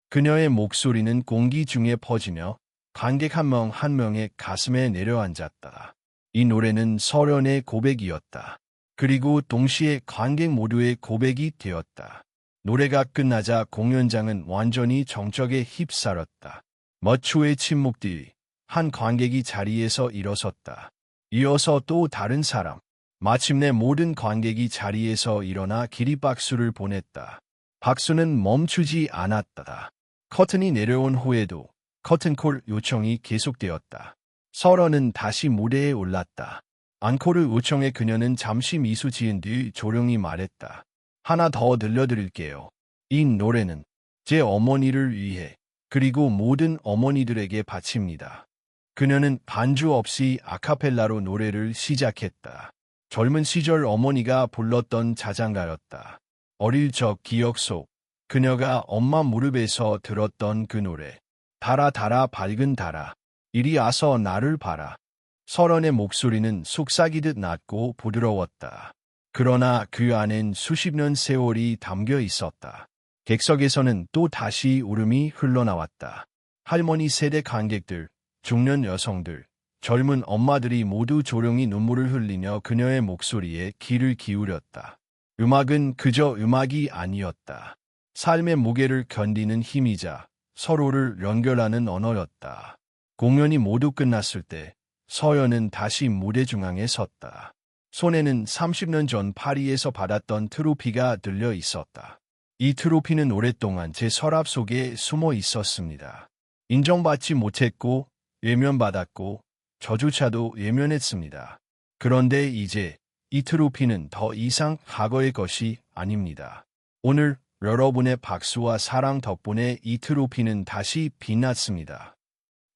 Speaker 1: 그녀의 목소리는 공기 중에 퍼지며 관객 한 명 한 명의 가슴에 내려앉았다. 이 노래는 서련의 고백이었다. 그리고 동시에 관객 모두의 고백이 되었다. 노래가 끝나자 공연장은 완전히 정적에 휩싸였다. 몇 초의 침묵 뒤 한 관객이 자리에서 일어섰다. 이어서 또 다른 사람. 마침내 모든 관객이 자리에서 일어나 기립박수를 보냈다. 박수는 멈추지 않았다. 커튼이 내려온 후에도 커튼콜 요청이 계속되었다. 서련은 다시 무대에 올랐다. 앙코르 요청에 그녀는 잠시 미소 지은 뒤 조용히 말했다. 하나 더 들려드릴게요. 이 노래는 제 어머니를 위해 그리고 모든 어머니들에게 바칩니다. 그녀는 반주 없이 아카펠라로 노래를 시작했다. 젊은 시절 어머니가 불렀던 자장가였다. 어릴 적 기억 속 그녀가 엄마 무릎에서 들었던 그 노래. 달아 달아 밝은 달아 이리 와서 나를 봐라. 서련의 목소리는 속삭이듯 낮고 부드러웠다. 그러나 그 안엔 수십 년 세월이 담겨 있었다. 객석에서는 또 다시 울음이 흘러나왔다. 할머니 세대 관객들, 중년 여성들, 젊은 엄마들이 모두 조용히 눈물을 흘리며 그녀의 목소리에 귀를 기울였다. 음악은 그저 음악이 아니었다. 삶의 무게를 견디는 힘이자 서로를 연결하는 언어였다. 공연이 모두 끝났을 때 서연은 다시 무대 중앙에 섰다. 손에는 30년 전 파리에서 받았던 트로피가 들려 있었다. 이 트로피는 오랫동안 제 서랍 속에 숨어 있었습니다. 인정받지 못했고 외면받았고 저조차도 외면했습니다. 그런데 이제 이 트로피는 더 이상 과거의 것이 아닙니다. 오늘 여러분의 박수와 사랑 덕분에 이 트로피는 다시 빛났습니다.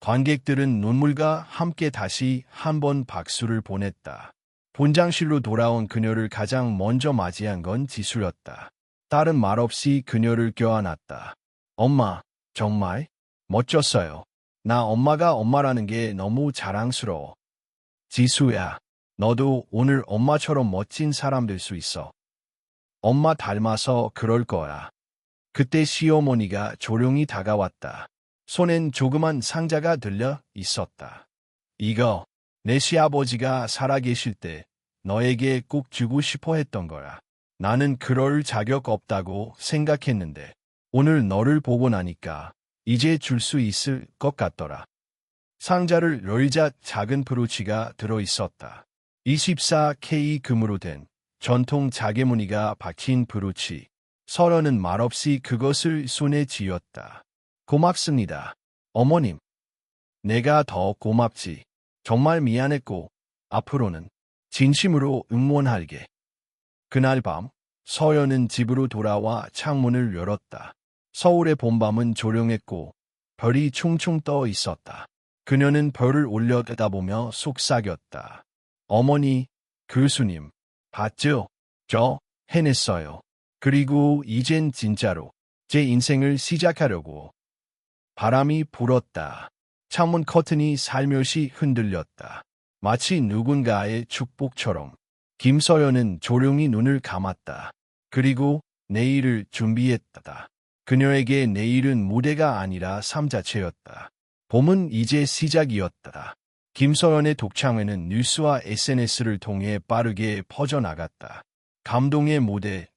Speaker 1: 관객들은 눈물과 함께 다시 한 번 박수를 보냈다. 본장실로 돌아온 그녀를 가장 먼저 맞이한 건 지수였다. 딸은 말없이 그녀를 껴안았다. 엄마, 정말 멋졌어요. 나 엄마가 엄마라는 게 너무 자랑스러워. 지수야, 너도 오늘 엄마처럼 멋진 사람 될 수 있어. 엄마 닮아서 그럴 거야. 그때 시어머니가 조용히 다가왔다. 손엔 조그만 상자가 들려 있었다. 이거 내 시아버지가 살아계실 때 너에게 꼭 주고 싶어 했던 거야. 나는 그럴 자격 없다고 생각했는데 오늘 너를 보고 나니까 이제 줄 수 있을 것 같더라. 상자를 열자 작은 브로치가 들어있었다. 24K 금으로 된 전통 자개무늬가 박힌 브로치. 서연은 말없이 그것을 손에 쥐었다. 고맙습니다. 어머님. 내가 더 고맙지. 정말 미안했고 앞으로는 진심으로 응원할게. 그날 밤 서연은 집으로 돌아와 창문을 열었다. 서울의 봄밤은 조용했고 별이 충충 떠 있었다. 그녀는 별을 올려다보며 속삭였다. 어머니, 교수님, 봤죠? 저 해냈어요. 그리고 이젠 진짜로 제 인생을 시작하려고. 바람이 불었다. 창문 커튼이 살며시 흔들렸다. 마치 누군가의 축복처럼. 김서연은 조용히 눈을 감았다. 그리고 내일을 준비했다. 그녀에게 내일은 무대가 아니라 삶 자체였다. 봄은 이제 시작이었다. 김서연의 독창회는 뉴스와 SNS를 통해 빠르게 퍼져나갔다. 감동의 무대,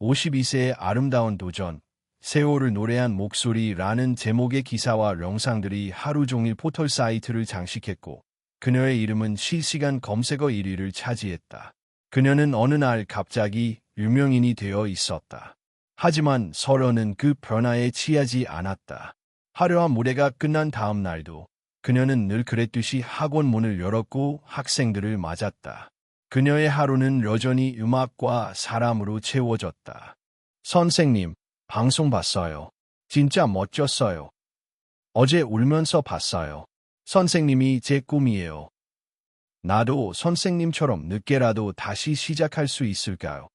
Speaker 1: 52세의 아름다운 도전, 세월을 노래한 목소리라는 제목의 기사와 영상들이 하루 종일 포털 사이트를 장식했고 그녀의 이름은 실시간 검색어 1위를 차지했다. 그녀는 어느 날 갑자기 유명인이 되어 있었다. 하지만 서연은 그 변화에 취하지 않았다. 화려한 무대가 끝난 다음 날도 그녀는 늘 그랬듯이 학원 문을 열었고 학생들을 맞았다. 그녀의 하루는 여전히 음악과 사람으로 채워졌다. 선생님, 방송 봤어요. 진짜 멋졌어요. 어제 울면서 봤어요. 선생님이 제 꿈이에요. 나도 선생님처럼 늦게라도 다시 시작할 수 있을까요?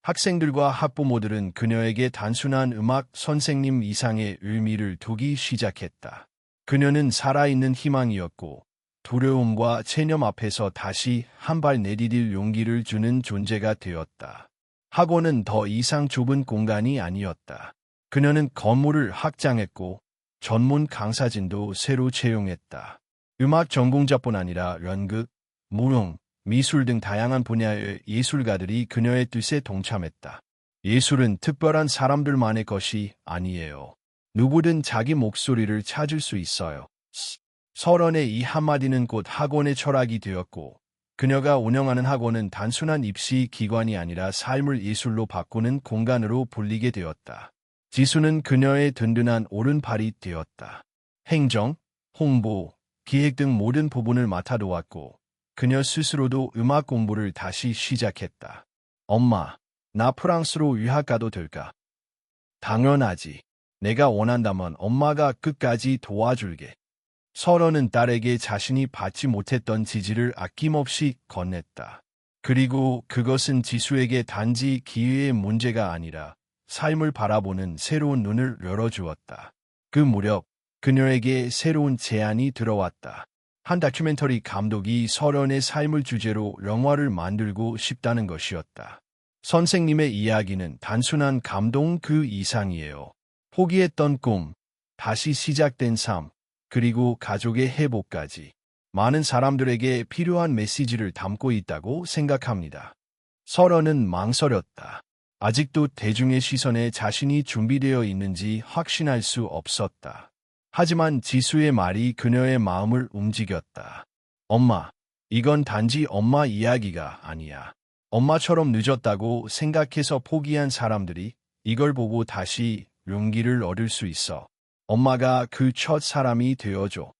Speaker 1: 학생들과 학부모들은 그녀에게 단순한 음악 선생님 이상의 의미를 두기 시작했다. 그녀는 살아있는 희망이었고 두려움과 체념 앞에서 다시 한 발 내디딜 용기를 주는 존재가 되었다. 학원은 더 이상 좁은 공간이 아니었다. 그녀는 건물을 확장했고 전문 강사진도 새로 채용했다. 음악 전공자뿐 아니라 연극, 무용, 미술 등 다양한 분야의 예술가들이 그녀의 뜻에 동참했다. 예술은 특별한 사람들만의 것이 아니에요. 누구든 자기 목소리를 찾을 수 있어요. 서연의 이 한마디는 곧 학원의 철학이 되었고 그녀가 운영하는 학원은 단순한 입시 기관이 아니라 삶을 예술로 바꾸는 공간으로 불리게 되었다. 지수는 그녀의 든든한 오른팔이 되었다. 행정, 홍보, 기획 등 모든 부분을 맡아도왔고 그녀 스스로도 음악 공부를 다시 시작했다. 엄마, 나 프랑스로 유학 가도 될까? 당연하지. 내가 원한다면 엄마가 끝까지 도와줄게. 서연은 딸에게 자신이 받지 못했던 지지를 아낌없이 건넸다. 그리고 그것은 지수에게 단지 기회의 문제가 아니라 삶을 바라보는 새로운 눈을 열어주었다. 그 무렵 그녀에게 새로운 제안이 들어왔다. 한 다큐멘터리 감독이 서연의 삶을 주제로 영화를 만들고 싶다는 것이었다. 선생님의 이야기는 단순한 감동 그 이상이에요. 포기했던 꿈, 다시 시작된 삶, 그리고 가족의 회복까지 많은 사람들에게 필요한 메시지를 담고 있다고 생각합니다. 설원은 망설였다. 아직도 대중의 시선에 자신이 준비되어 있는지 확신할 수 없었다. 하지만 지수의 말이 그녀의 마음을 움직였다. 엄마, 이건 단지 엄마 이야기가 아니야. 엄마처럼 늦었다고 생각해서 포기한 사람들이 이걸 보고 다시 용기를 얻을 수 있어. 엄마가 그 첫 사람이 되어줘.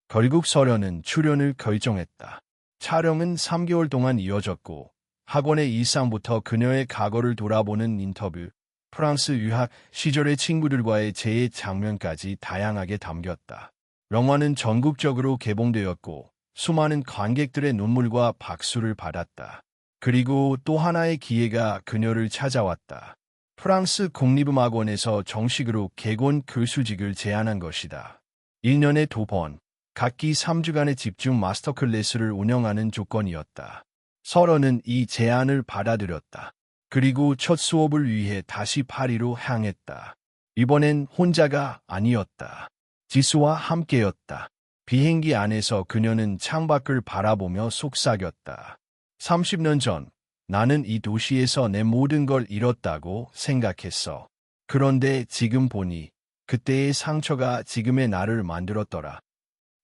Speaker 1: 결국 설현은 출연을 결정했다. 촬영은 3개월 동안 이어졌고 학원의 일상부터 그녀의 과거를 돌아보는 인터뷰, 프랑스 유학 시절의 친구들과의 재회 장면까지 다양하게 담겼다. 영화는 전국적으로 개봉되었고 수많은 관객들의 눈물과 박수를 받았다. 그리고 또 하나의 기회가 그녀를 찾아왔다. 프랑스 국립음악원에서 정식으로 객원 교수직을 제안한 것이다. 1년에 2번, 각기 3주간의 집중 마스터 클래스를 운영하는 조건이었다. 설원은 이 제안을 받아들였다. 그리고 첫 수업을 위해 다시 파리로 향했다. 이번엔 혼자가 아니었다. 지수와 함께였다. 비행기 안에서 그녀는 창밖을 바라보며 속삭였다. 30년 전, 나는 이 도시에서 내 모든 걸 잃었다고 생각했어. 그런데 지금 보니 그때의 상처가 지금의 나를 만들었더라.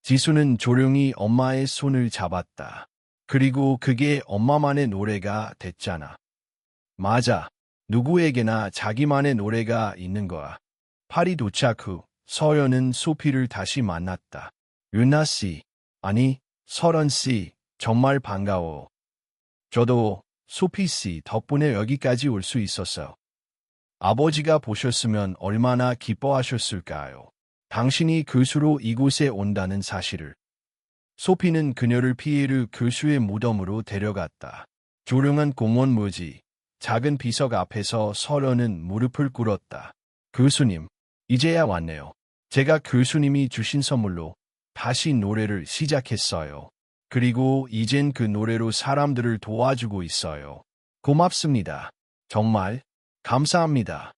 Speaker 1: 지수는 조용히 엄마의 손을 잡았다. 그리고 그게 엄마만의 노래가 됐잖아. 맞아. 누구에게나 자기만의 노래가 있는 거야. 파리 도착 후 서연은 소피를 다시 만났다. 윤아 씨, 아니, 설원 씨, 정말 반가워. 저도 소피 씨 덕분에 여기까지 올 수 있었어요. 아버지가 보셨으면 얼마나 기뻐하셨을까요? 당신이 교수로 이곳에 온다는 사실을. 소피는 그녀를 피에르 교수의 무덤으로 데려갔다. 조용한 공원 묘지, 작은 비석 앞에서 설현은 무릎을 꿇었다. 교수님, 이제야 왔네요. 제가 교수님이 주신 선물로 다시 노래를 시작했어요. 그리고 이젠 그 노래로 사람들을 도와주고 있어요. 고맙습니다. 정말 감사합니다.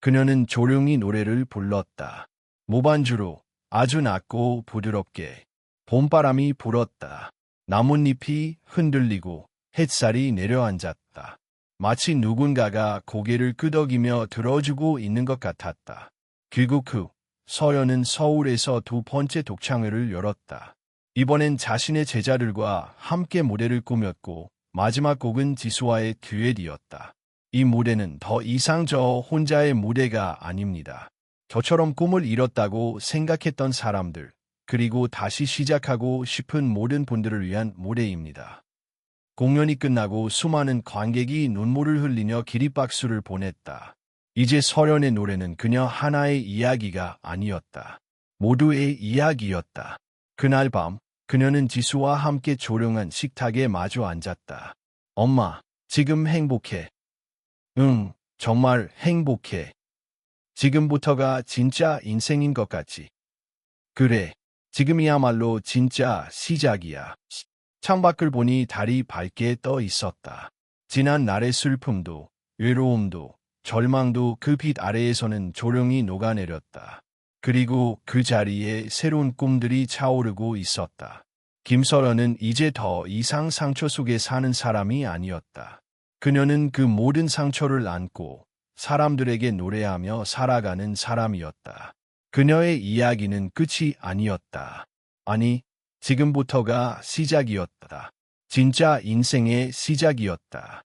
Speaker 1: 그녀는 조용히 노래를 불렀다. 무반주로 아주 낮고 부드럽게 봄바람이 불었다. 나뭇잎이 흔들리고 햇살이 내려앉았다. 마치 누군가가 고개를 끄덕이며 들어주고 있는 것 같았다. 귀국 후 서연은 서울에서 2번째 독창회를 열었다. 이번엔 자신의 제자들과 함께 무대를 꾸몄고 마지막 곡은 지수와의 듀엣이었다. 이 무대는 더 이상 저 혼자의 무대가 아닙니다. 저처럼 꿈을 이뤘다고 생각했던 사람들, 그리고 다시 시작하고 싶은 모든 분들을 위한 무대입니다. 공연이 끝나고 수많은 관객이 눈물을 흘리며 기립박수를 보냈다. 이제 설현의 노래는 그녀 하나의 이야기가 아니었다. 모두의 이야기였다. 그날 밤, 그녀는 지수와 함께 조용한 식탁에 마주 앉았다. 엄마, 지금 행복해. 응, 정말 행복해. 지금부터가 진짜 인생인 것 같지. 그래, 지금이야말로 진짜 시작이야. 창밖을 보니 달이 밝게 떠 있었다. 지난 날의 슬픔도, 외로움도, 절망도 그 빛 아래에서는 조용히 녹아내렸다. 그리고 그 자리에 새로운 꿈들이 차오르고 있었다. 김설현은 이제 더 이상 상처 속에 사는 사람이 아니었다. 그녀는 그 모든 상처를 안고 사람들에게 노래하며 살아가는 사람이었다. 그녀의 이야기는 끝이 아니었다. 아니, 지금부터가 시작이었다. 진짜 인생의 시작이었다.